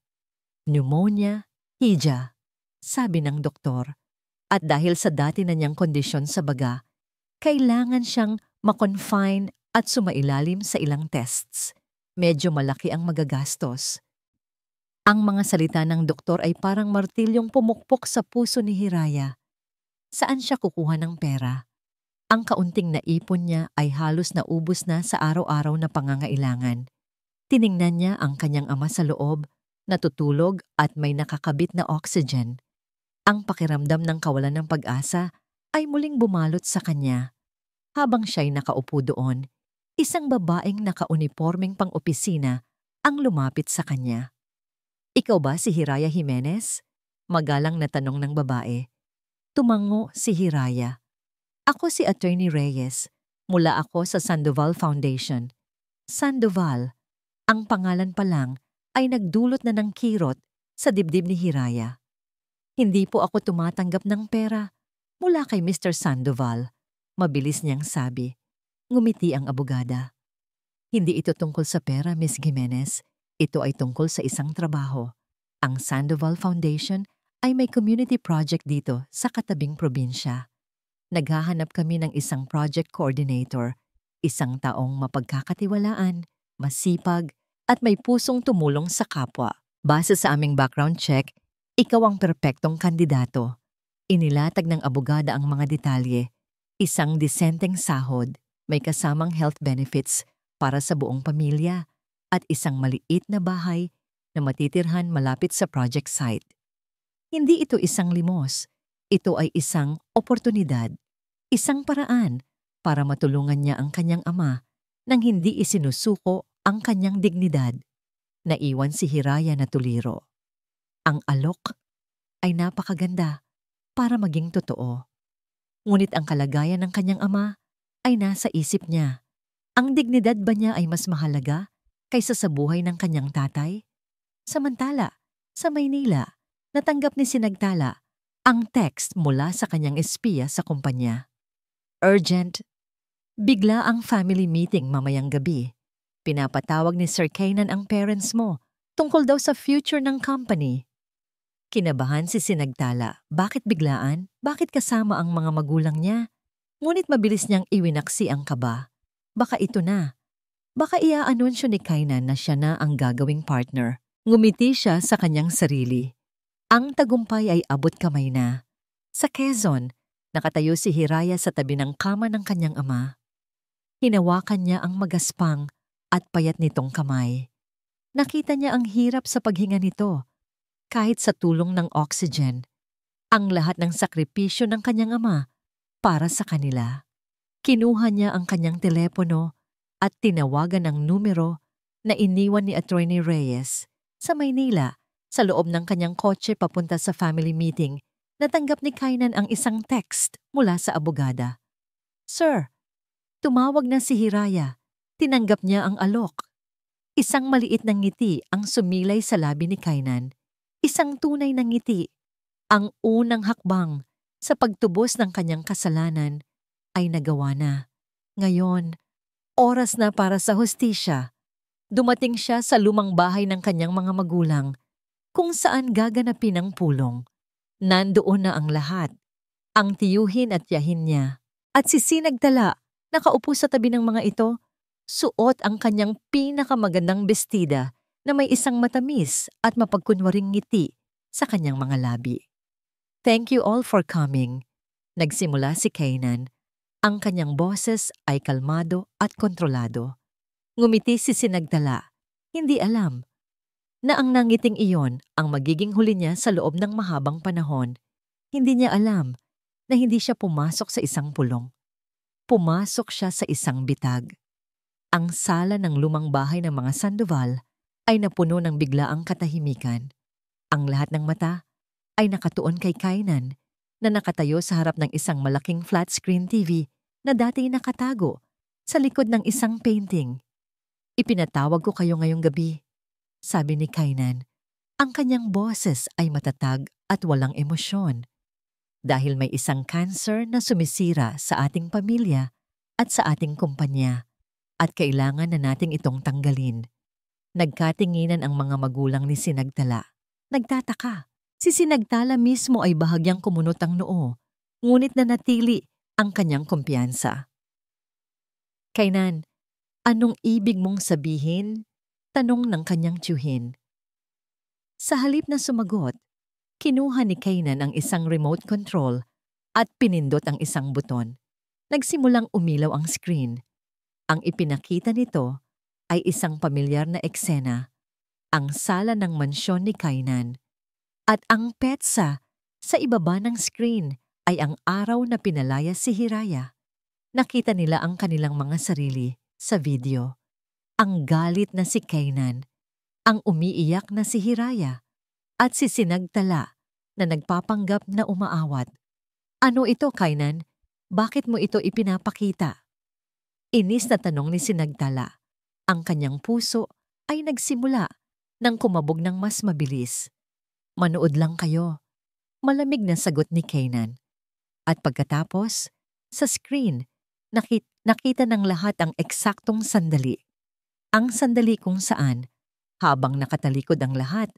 Pneumonia, hija, sabi ng doktor. At dahil sa dati na niyang kondisyon sa baga, kailangan siyang makonfine at sumailalim sa ilang tests. Medyo malaki ang magagastos. Ang mga salita ng doktor ay parang martilyong pumukpok sa puso ni Hiraya. Saan siya kukuha ng pera? Ang kaunting naipon niya ay halos naubos na sa araw-araw na pangangailangan. Tiningnan niya ang kanyang ama sa loob, natutulog at may nakakabit na oxygen. Ang pakiramdam ng kawalan ng pag-asa ay muling bumalot sa kanya. Habang siya'y nakaupo doon, isang babaeng nakaunipormeng pang-opisina ang lumapit sa kanya. "Ikaw ba si Hiraya Jimenez?" Magalang na tanong ng babae. Tumango si Hiraya. "Ako si Attorney Reyes. Mula ako sa Sandoval Foundation." Sandoval, ang pangalan pa lang ay nagdulot na ng kirot sa dibdib ni Hiraya. "Hindi po ako tumatanggap ng pera mula kay Mr. Sandoval," mabilis niyang sabi. Ngumiti ang abogada. "Hindi ito tungkol sa pera, Miss Jimenez. Ito ay tungkol sa isang trabaho. Ang Sandoval Foundation ay may community project dito sa katabing probinsya. Naghahanap kami ng isang project coordinator, isang taong mapagkakatiwalaan, masipag, at may pusong tumulong sa kapwa. Base sa aming background check, ikaw ang perpektong kandidato." Inilatag ng abogada ang mga detalye. Isang disenteng sahod, may kasamang health benefits para sa buong pamilya, at isang maliit na bahay na matitirhan malapit sa project site. Hindi ito isang limos. Ito ay isang oportunidad, isang paraan para matulungan niya ang kanyang ama nang hindi isinusuko ang kanyang dignidad. Naiwan si Hiraya na tuliro. Ang alok ay napakaganda para maging totoo. Ngunit ang kalagayan ng kanyang ama ay nasa isip niya. Ang dignidad ba niya ay mas mahalaga kaysa sa buhay ng kanyang tatay? Samantala, sa Maynila, natanggap ni Sinagtala ang text mula sa kanyang espiya sa kumpanya. Urgent. Bigla ang family meeting mamayang gabi. Pinapatawag ni Sir Kainan ang parents mo tungkol daw sa future ng company. Kinabahan si Sinagtala. Bakit biglaan? Bakit kasama ang mga magulang niya? Ngunit mabilis niyang iwinaksi ang kaba. Baka ito na. Baka iaanunsyo ni Kainan na siya na ang gagawing partner. Ngumiti siya sa kanyang sarili. Ang tagumpay ay abot kamay na. Sa Quezon, nakatayo si Hiraya sa tabi ng kama ng kanyang ama. Hinawakan niya ang magaspang at payat nitong kamay. Nakita niya ang hirap sa paghinga nito, kahit sa tulong ng oxygen. Ang lahat ng sakripisyo ng kanyang ama para sa kanila. Kinuha niya ang kanyang telepono at tinawagan ang numero na iniwan ni Attorney Reyes. Sa Maynila, sa loob ng kanyang kotse papunta sa family meeting, natanggap ni Kainan ang isang text mula sa abogada. "Sir, tumawag na si Hiraya. Tinanggap niya ang alok." Isang maliit na ngiti ang sumilay sa labi ni Kainan. Isang tunay na ngiti. Ang unang hakbang sa pagtubos ng kanyang kasalanan ay nagawa na. Ngayon, oras na para sa hustisya. Dumating siya sa lumang bahay ng kanyang mga magulang kung saan gaganapin ang pulong. Nandoon na ang lahat. Ang tiyuhin at yahin niya. At si Sinagtala, nakaupo sa tabi ng mga ito, suot ang kanyang pinakamagandang bestida na may isang matamis at mapagkunwaring ngiti sa kanyang mga labi. Thank you all for coming. Nagsimula si Kainan. Ang kanyang boses ay kalmado at kontrolado. Ngumiti si Sinagtala. Hindi alam na ang nangiting iyon ang magiging huli niya sa loob ng mahabang panahon. Hindi niya alam na hindi siya pumasok sa isang pulong. Pumasok siya sa isang bitag. Ang sala ng lumang bahay ng mga Sandoval ay napuno ng biglaang katahimikan. Ang lahat ng mata ay nakatuon kay Kainan na nakatayo sa harap ng isang malaking flat-screen TV na dati nakatago sa likod ng isang painting. Ipinatawag ko kayo ngayong gabi, sabi ni Kainan. Ang kanyang boses ay matatag at walang emosyon. Dahil may isang cancer na sumisira sa ating pamilya at sa ating kumpanya. At kailangan na nating itong tanggalin. Nagkatinginan ang mga magulang ni Sinagtala. Nagtataka. Si Sinagtala mismo ay bahagyang kumunot ang noo, ngunit nanatili ang kanyang kumpiyansa. Kainan, anong ibig mong sabihin? Tanong ng kanyang tiyuhin. Sa halip na sumagot, kinuha ni Kainan ang isang remote control at pinindot ang isang buton. Nagsimulang umilaw ang screen. Ang ipinakita nito ay isang pamilyar na eksena, ang sala ng mansyon ni Kainan. At ang petsa sa ibaba ng screen ay ang araw na pinalaya si Hiraya. Nakita nila ang kanilang mga sarili sa video. Ang galit na si Kainan, ang umiiyak na si Hiraya, at si Sinagtala na nagpapanggap na umaawat. Ano ito, Kainan? Bakit mo ito ipinapakita? Inis na tanong ni Sinagtala. Ang kanyang puso ay nagsimula nang kumabog ng mas mabilis. Manood lang kayo. Malamig na sagot ni Kainan. At pagkatapos, sa screen, nakita ng lahat ang eksaktong sandali. Ang sandali kung saan, habang nakatalikod ang lahat,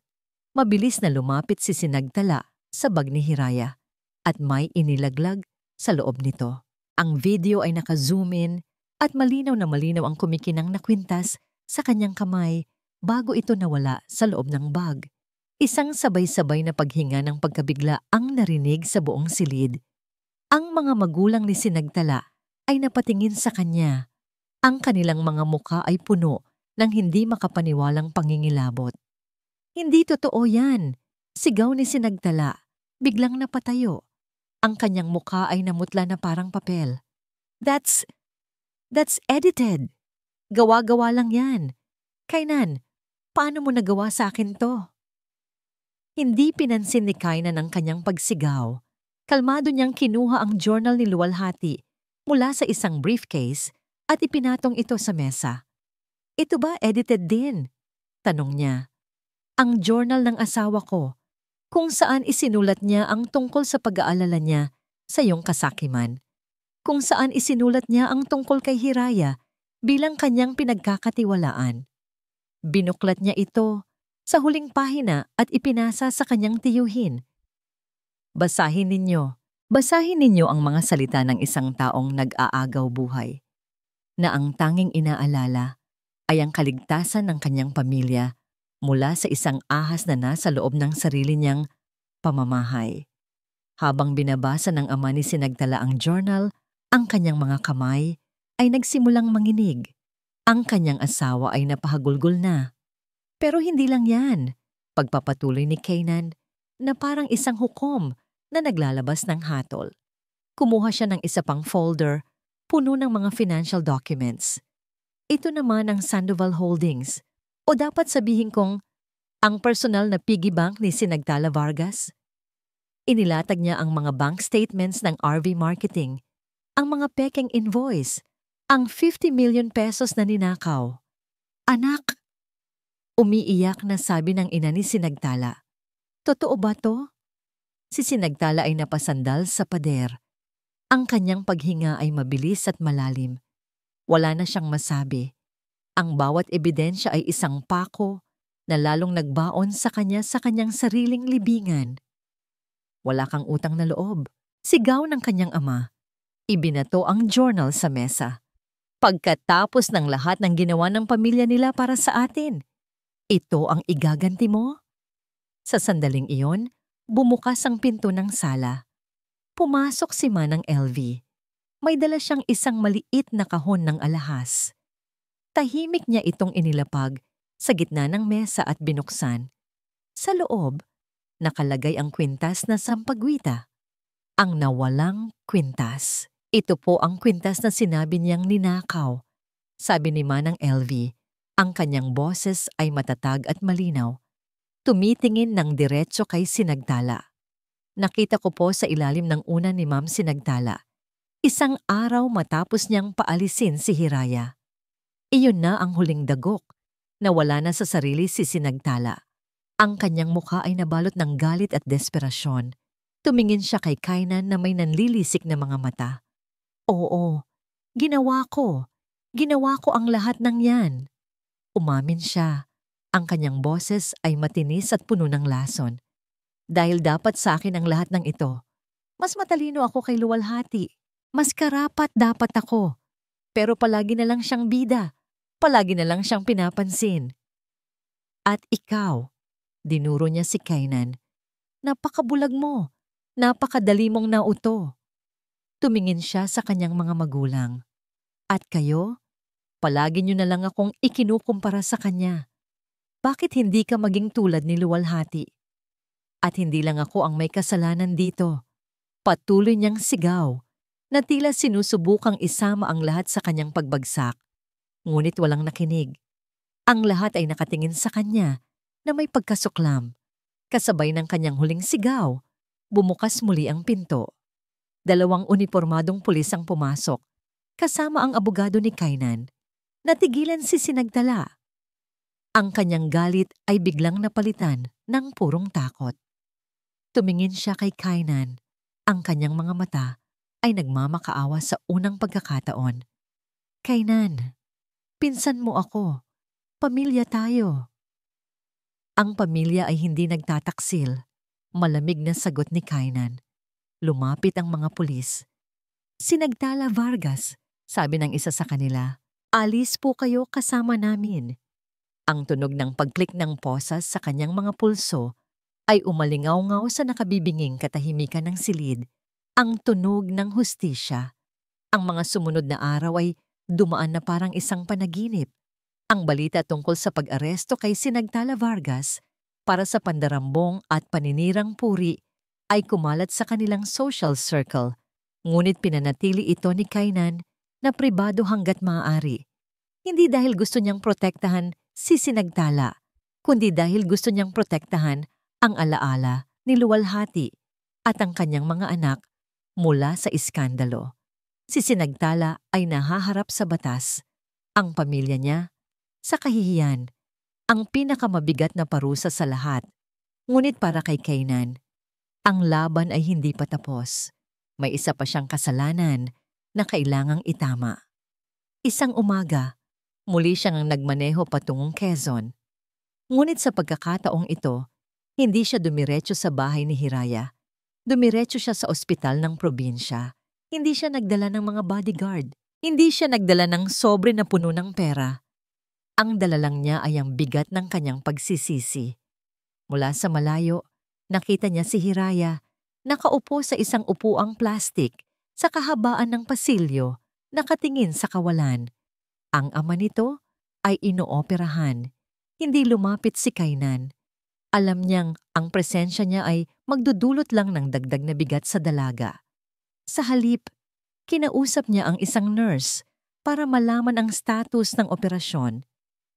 mabilis na lumapit si Sinagtala sa bag ni Hiraya at may inilaglag sa loob nito. Ang video ay naka-zoom in at malinaw ang kumikinang na kwintas sa kanyang kamay bago ito nawala sa loob ng bag. Isang sabay-sabay na paghinga ng pagkabigla ang narinig sa buong silid. Ang mga magulang ni Sinagtala ay napatingin sa kanya. Ang kanilang mga mukha ay puno ng hindi makapaniwalang pangingilabot. Hindi totoo yan, sigaw ni Sinagtala. Biglang napatayo. Ang kanyang mukha ay namutla na parang papel. That's edited. Gawa-gawa lang yan. Kainan, paano mo nagawa sa akin to? Hindi pinansin ni Kainan ang kanyang pagsigaw. Kalmado niyang kinuha ang journal ni Luwalhati mula sa isang briefcase at ipinatong ito sa mesa. Ito ba edited din? Tanong niya. Ang journal ng asawa ko, kung saan isinulat niya ang tungkol sa pag-aalala niya sa iyong kasakiman. Kung saan isinulat niya ang tungkol kay Hiraya bilang kanyang pinagkakatiwalaan. Binuklat niya ito sa huling pahina at ipinasa sa kanyang tiyuhin. Basahin ninyo ang mga salita ng isang taong nag-aagaw buhay, na ang tanging inaalala ay ang kaligtasan ng kanyang pamilya mula sa isang ahas na nasa loob ng sarili niyang pamamahay. Habang binabasa ng ama ni Sinagtala ang journal, ang kanyang mga kamay ay nagsimulang manginig. Ang kanyang asawa ay napahagulgol na. Pero hindi lang yan. Pagpapatuloy ni Kainan na parang isang hukom na naglalabas ng hatol. Kumuha siya ng isa pang folder, puno ng mga financial documents. Ito naman ang Sandoval Holdings, o dapat sabihin kong ang personal na piggy bank ni Sinagtala Vargas. Inilatag niya ang mga bank statements ng RV Marketing, ang mga pekeng invoice, ang 50 million pesos na ninakaw. Anak, Umiiyak na sabi ng ina ni Sinagtala. Totoo ba to? Si Sinagtala ay napasandal sa pader. Ang kanyang paghinga ay mabilis at malalim. Wala na siyang masabi. Ang bawat ebidensya ay isang pako na lalong nagbaon sa kanyang sariling libingan. Wala kang utang na loob. Sigaw ng kanyang ama. Ibinato ang journal sa mesa. Pagkatapos ng lahat ng ginawa ng pamilya nila para sa atin, ito ang igaganti mo? Sa sandaling iyon, bumukas ang pinto ng sala. Pumasok si Manang LV. May dala siyang isang maliit na kahon ng alahas. Tahimik niya itong inilapag sa gitna ng mesa at binuksan. Sa loob, nakalagay ang kwintas na sampagwita. Ang nawalang kwintas. Ito po ang kwintas na sinabi niyang ninakaw. Sabi ni Manang LV, ang kanyang boses ay matatag at malinaw. Tumitingin ng diretso kay Sinagtala. Nakita ko po sa ilalim ng una ni Ma'am Sinagtala. Isang araw matapos niyang paalisin si Hiraya. Iyon na ang huling dagok. Nawala na sa sarili si Sinagtala. Ang kanyang mukha ay nabalot ng galit at desperasyon. Tumingin siya kay Kainan na may nanlilisik na mga mata. Oo, ginawa ko. Ginawa ko ang lahat ng yan. Umamin siya. Ang kanyang boses ay matinis at puno ng lason. Dahil dapat sa akin ang lahat ng ito. Mas matalino ako kay Luwalhati. Mas karapat dapat ako. Pero palagi na lang siyang bida. Palagi na lang siyang pinapansin. At ikaw, dinuro niya si Kainan. Napakabulag mo. Napakadali mong nauto. Tumingin siya sa kanyang mga magulang. At kayo? Palagi niyo na lang akong ikinukumpara sa kanya. Bakit hindi ka maging tulad ni Luwalhati? At hindi lang ako ang may kasalanan dito. Patuloy niyang sigaw, na tila sinusubukang isama ang lahat sa kanyang pagbagsak. Ngunit walang nakinig. Ang lahat ay nakatingin sa kanya na may pagkasuklam. Kasabay ng kanyang huling sigaw, bumukas muli ang pinto. 2 unipormadong pulis ang pumasok, kasama ang abogado ni Kainan. Natigilan si Sinagtala. Ang kanyang galit ay biglang napalitan ng purong takot. Tumingin siya kay Kainan. Ang kanyang mga mata ay nagmamakaawa sa unang pagkakataon. Kainan, pinsan mo ako. Pamilya tayo. Ang pamilya ay hindi nagtataksil. Malamig na sagot ni Kainan. Lumapit ang mga pulis. Sinagtala Vargas, sabi ng isa sa kanila. Alis po kayo kasama namin. Ang tunog ng pagklik ng posas sa kanyang mga pulso ay umalingaw-ngaw sa nakabibinging katahimikan ng silid, ang tunog ng hustisya. Ang mga sumunod na araw ay dumaan na parang isang panaginip. Ang balita tungkol sa pag-aresto kay Sinagtala Vargas para sa pandarambong at paninirang puri ay kumalat sa kanilang social circle, ngunit pinanatili ito ni Kainan na pribado hanggat maaari. Hindi dahil gusto niyang protektahan si Sinagtala, kundi dahil gusto niyang protektahan ang alaala ni Luwalhati at ang kanyang mga anak mula sa iskandalo. Si Sinagtala ay nahaharap sa batas, ang pamilya niya sa kahihiyan, ang pinakamabigat na parusa sa lahat. Ngunit para kay Kainan, ang laban ay hindi pa tapos. May isa pa siyang kasalanan na kailangang itama. Isang umaga, muli siyang nagmaneho patungong Quezon. Ngunit sa pagkakataong ito, hindi siya dumiretso sa bahay ni Hiraya. Dumiretso siya sa ospital ng probinsya. Hindi siya nagdala ng mga bodyguard. Hindi siya nagdala ng sobre na puno ng pera. Ang dala lang niya ay ang bigat ng kanyang pagsisisi. Mula sa malayo, nakita niya si Hiraya, nakaupo sa isang upuang plastik sa kahabaan ng pasilyo, nakatingin sa kawalan. Ang ama nito ay inooperahan. Hindi lumapit si Kainan. Alam niyang ang presensya niya ay magdudulot lang ng dagdag na bigat sa dalaga. Sa halip, kinausap niya ang isang nurse para malaman ang status ng operasyon.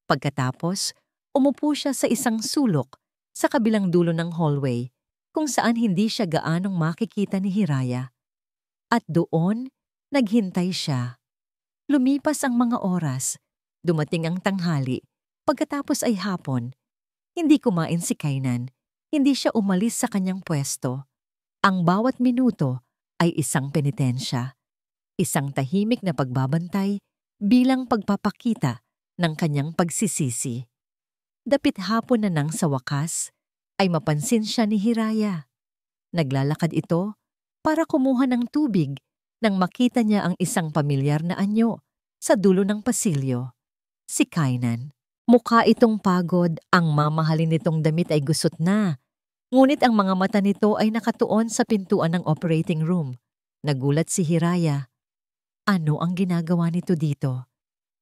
Pagkatapos, umupo siya sa isang sulok sa kabilang dulo ng hallway kung saan hindi siya gaanong makikita ni Hiraya. At doon, naghintay siya. Lumipas ang mga oras, dumating ang tanghali, Pagkatapos ay hapon, hindi kumain si Kainan. Hindi siya umalis sa kanyang pwesto. Ang bawat minuto ay isang penitensya, isang tahimik na pagbabantay bilang pagpapakita ng kanyang pagsisisi. Dapit hapon na nang sa wakas, ay mapansin siya ni Hiraya. Naglalakad ito para kumuha ng tubig nang makita niya ang isang pamilyar na anyo sa dulo ng pasilyo. Si Kainan. Mukha itong pagod, ang mamahalin nitong damit ay gusot na. Ngunit ang mga mata nito ay nakatuon sa pintuan ng operating room. Nagulat si Hiraya. Ano ang ginagawa nito dito?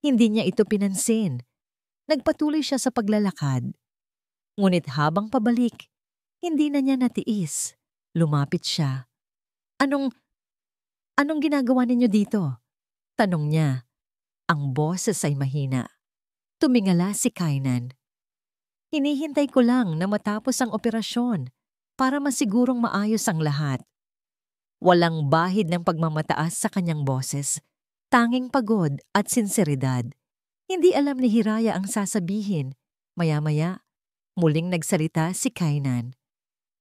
Hindi niya ito pinansin. Nagpatuloy siya sa paglalakad. Ngunit habang pabalik, hindi na niya natiis. Lumapit siya. Anong ginagawa ninyo dito? Tanong niya. Ang boses ay mahina. Tumingala si Kainan. Hinihintay ko lang na matapos ang operasyon para masigurong maayos ang lahat. Walang bahid ng pagmamataas sa kanyang boses. Tanging pagod at sinseridad. Hindi alam ni Hiraya ang sasabihin. Maya-maya, muling nagsalita si Kainan.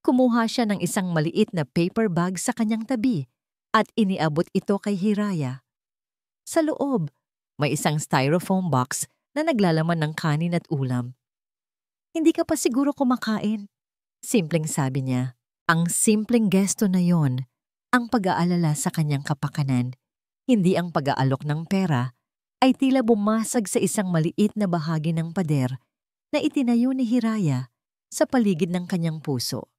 Kumuha siya ng isang maliit na paper bag sa kanyang tabi at iniabot ito kay Hiraya. Sa loob, may isang styrofoam box na naglalaman ng kanin at ulam. Hindi ka pa siguro kumakain? Simpleng sabi niya. Ang simpleng gesto na yon, ang pag-aalala sa kanyang kapakanan, hindi ang pag-aalok ng pera, ay tila bumasag sa isang maliit na bahagi ng pader na itinayo ni Hiraya sa paligid ng kanyang puso.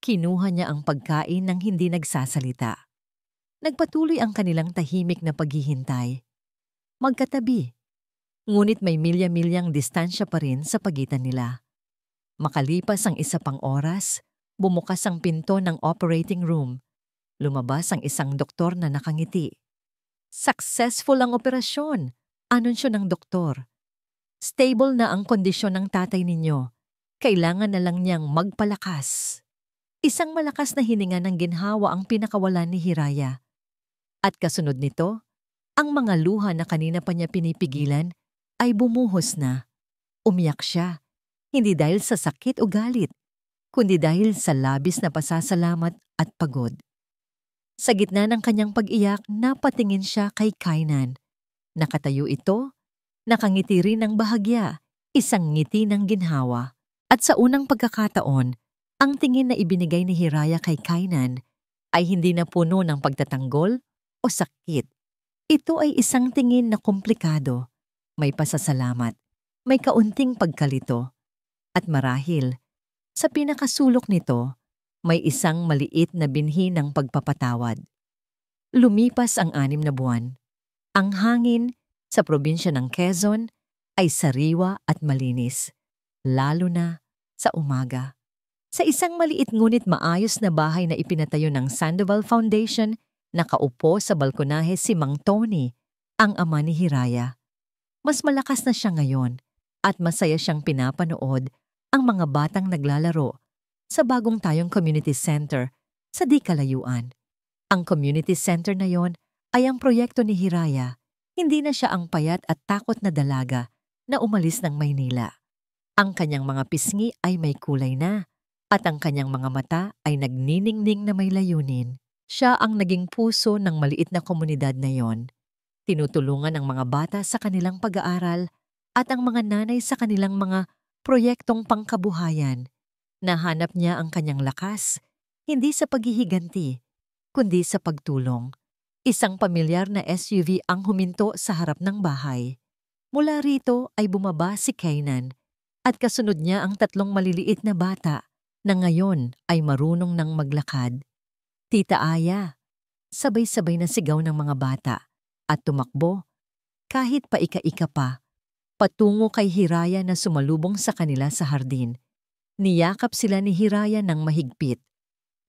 Kinuha niya ang pagkain nang hindi nagsasalita. Nagpatuloy ang kanilang tahimik na paghihintay. Magkatabi. Ngunit may milya-milyang distansya pa rin sa pagitan nila. Makalipas ang isa pang oras, bumukas ang pinto ng operating room. Lumabas ang isang doktor na nakangiti. Successful ang operasyon, anunsyo ng doktor. Stable na ang kondisyon ng tatay ninyo. Kailangan na lang niyang magpalakas. Isang malakas na hininga ng ginhawa ang pinakawalan ni Hiraya. At kasunod nito, ang mga luha na kanina pa niya pinipigilan ay bumuhos na. Umiyak siya, hindi dahil sa sakit o galit, kundi dahil sa labis na pasasalamat at pagod. Sa gitna ng kanyang pag-iyak, napatingin siya kay Kainan. Nakatayo ito, nakangiti rin ng bahagya, isang ngiti ng ginhawa. At sa unang pagkakataon, ang tingin na ibinigay ni Hiraya kay Kainan ay hindi na puno ng pagtatanggol o sakit. Ito ay isang tingin na komplikado. May pasasalamat, may kaunting pagkalito, at marahil, sa pinakasulok nito, may isang maliit na binhi ng pagpapatawad. Lumipas ang 6 na buwan. Ang hangin sa probinsya ng Quezon ay sariwa at malinis, lalo na sa umaga. Sa isang maliit ngunit maayos na bahay na ipinatayo ng Sandoval Foundation, nakaupo sa balkonahe si Mang Tony, ang ama ni Hiraya. Mas malakas na siya ngayon at masaya siyang pinapanood ang mga batang naglalaro sa bagong tayong community center sa di kalayuan. Ang community center na yon ay ang proyekto ni Hiraya. Hindi na siya ang payat at takot na dalaga na umalis ng Maynila. Ang kanyang mga pisngi ay may kulay na at ang kanyang mga mata ay nagniningning na may layunin. Siya ang naging puso ng maliit na komunidad na yon. Tinutulungan ang mga bata sa kanilang pag-aaral at ang mga nanay sa kanilang mga proyektong pangkabuhayan. Nahanap niya ang kanyang lakas, hindi sa paghihiganti, kundi sa pagtulong. Isang pamilyar na SUV ang huminto sa harap ng bahay. Mula rito ay bumaba si Kainan at kasunod niya ang 3 maliliit na bata na ngayon ay marunong nang maglakad. Tita Aya, sabay-sabay na sigaw ng mga bata. At tumakbo, kahit paika-ika pa, patungo kay Hiraya na sumalubong sa kanila sa hardin. Niyakap sila ni Hiraya ng mahigpit.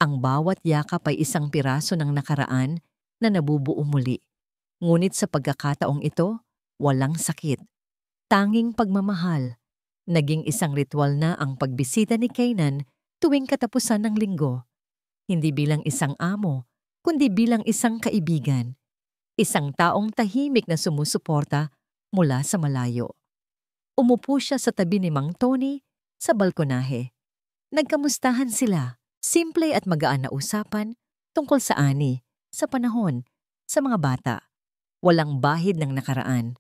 Ang bawat yakap ay isang piraso ng nakaraan na nabubuo muli. Ngunit sa pagkakataong ito, walang sakit. Tanging pagmamahal. Naging isang ritual na ang pagbisita ni Kainan tuwing katapusan ng linggo. Hindi bilang isang amo, kundi bilang isang kaibigan. Isang taong tahimik na sumusuporta mula sa malayo. Umupo siya sa tabi ni Mang Tony sa balkonahe. Nagkamustahan sila, simple at magaan na usapan tungkol sa ani, sa panahon, sa mga bata. Walang bahid ng nakaraan.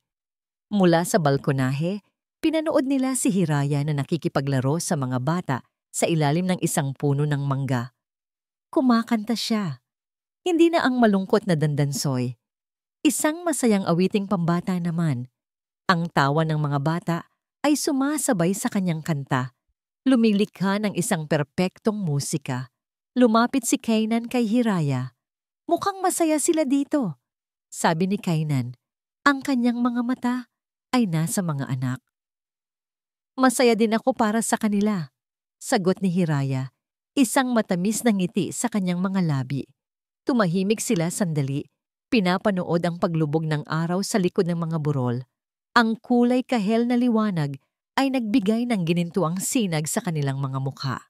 Mula sa balkonahe, pinanood nila si Hiraya na nakikipaglaro sa mga bata sa ilalim ng isang puno ng mangga. Kumakanta siya. Hindi na ang malungkot na dandansoy. Isang masayang awiting pambata naman. Ang tawa ng mga bata ay sumasabay sa kanyang kanta. Lumilikha ng isang perpektong musika. Lumapit si Kainan kay Hiraya. Mukhang masaya sila dito, sabi ni Kainan. Ang kanyang mga mata ay nasa mga anak. Masaya din ako para sa kanila, sagot ni Hiraya. Isang matamis na ngiti sa kanyang mga labi. Tumahimik sila sandali. Pinapanood ang paglubog ng araw sa likod ng mga burol. Ang kulay kahel na liwanag ay nagbigay ng ginintuang sinag sa kanilang mga mukha.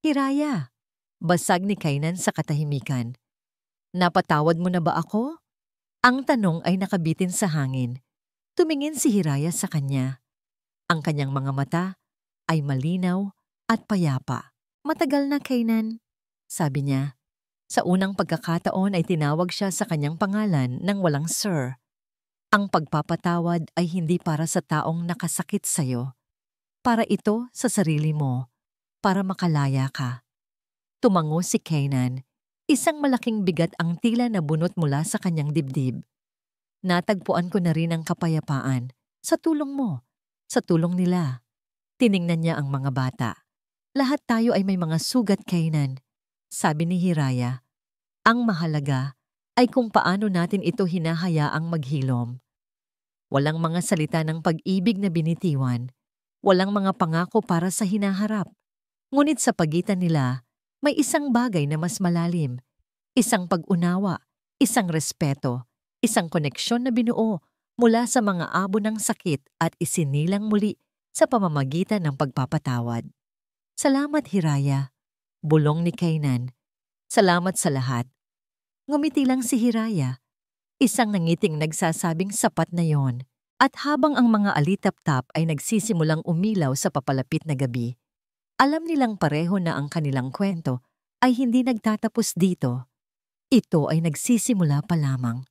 Hiraya, basag ni Kainan sa katahimikan. Napatawad mo na ba ako? Ang tanong ay nakabitin sa hangin. Tumingin si Hiraya sa kanya. Ang kanyang mga mata ay malinaw at payapa. Matagal na, Kainan, sabi niya. Sa unang pagkakataon ay tinawag siya sa kanyang pangalan nang walang sir. Ang pagpapatawad ay hindi para sa taong nakasakit sa'yo. Para ito sa sarili mo, para makalaya ka. Tumango si Kainan. Isang malaking bigat ang tila na bunot mula sa kanyang dibdib. Natagpuan ko na rin ang kapayapaan. Sa tulong mo, sa tulong nila. Tiningnan niya ang mga bata. Lahat tayo ay may mga sugat, Kainan, sabi ni Hiraya. Ang mahalaga ay kung paano natin ito hinahayaang maghilom. Walang mga salita ng pag-ibig na binitiwan. Walang mga pangako para sa hinaharap. Ngunit sa pagitan nila, may isang bagay na mas malalim. Isang pag-unawa, isang respeto, isang koneksyon na binuo mula sa mga abo ng sakit at isinilang muli sa pamamagitan ng pagpapatawad. Salamat, Hiraya, bulong ni Kainan. Salamat sa lahat. Ngumiti lang si Hiraya. Isang nangiting nagsasabing sapat na yon. At habang ang mga alitap-tap ay nagsisimulang umilaw sa papalapit na gabi, alam nilang pareho na ang kanilang kwento ay hindi nagtatapos dito. Ito ay nagsisimula pa lamang.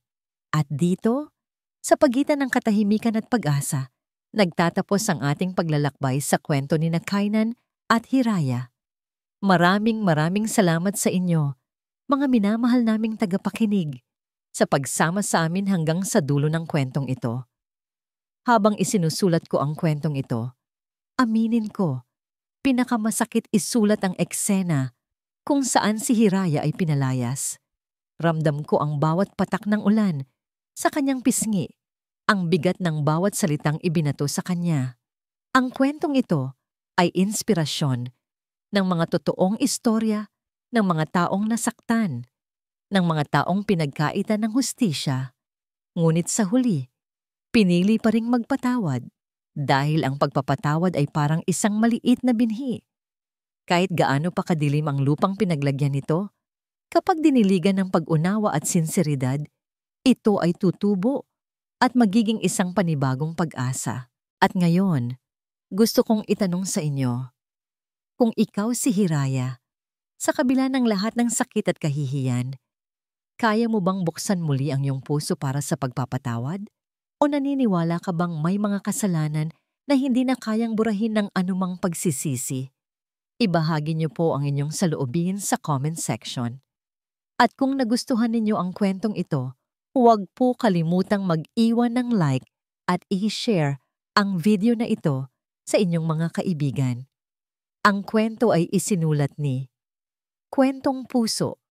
At dito, sa pagitan ng katahimikan at pag-asa, nagtatapos ang ating paglalakbay sa kwento ni Kainan at Hiraya. Maraming salamat sa inyo, mga minamahal naming tagapakinig, sa pagsama sa amin hanggang sa dulo ng kwentong ito. Habang isinusulat ko ang kwentong ito, aminin ko, pinakamasakit isulat ang eksena kung saan si Hiraya ay pinalayas. Ramdam ko ang bawat patak ng ulan sa kanyang pisngi, ang bigat ng bawat salitang ibinato sa kanya. Ang kwentong ito ay inspirasyon ng mga totoong istorya ng mga taong nasaktan, ng mga taong pinagkaitan ng hustisya. Ngunit sa huli, pinili pa ring magpatawad dahil ang pagpapatawad ay parang isang maliit na binhi. Kahit gaano pa kadilim ang lupang pinaglagyan nito, kapag diniligan ng pag-unawa at sinseridad, ito ay tutubo at magiging isang panibagong pag-asa. At ngayon, gusto kong itanong sa inyo, kung ikaw si Hiraya, sa kabila ng lahat ng sakit at kahihiyan, kaya mo bang buksan muli ang iyong puso para sa pagpapatawad? O naniniwala ka bang may mga kasalanan na hindi na kayang burahin ng anumang pagsisisi? Ibahagi niyo po ang inyong saloobin sa comment section. At kung nagustuhan ninyo ang kwentong ito, huwag po kalimutang mag-iwan ng like at i-share ang video na ito sa inyong mga kaibigan. Ang kwento ay isinulat ni Kwentong Puso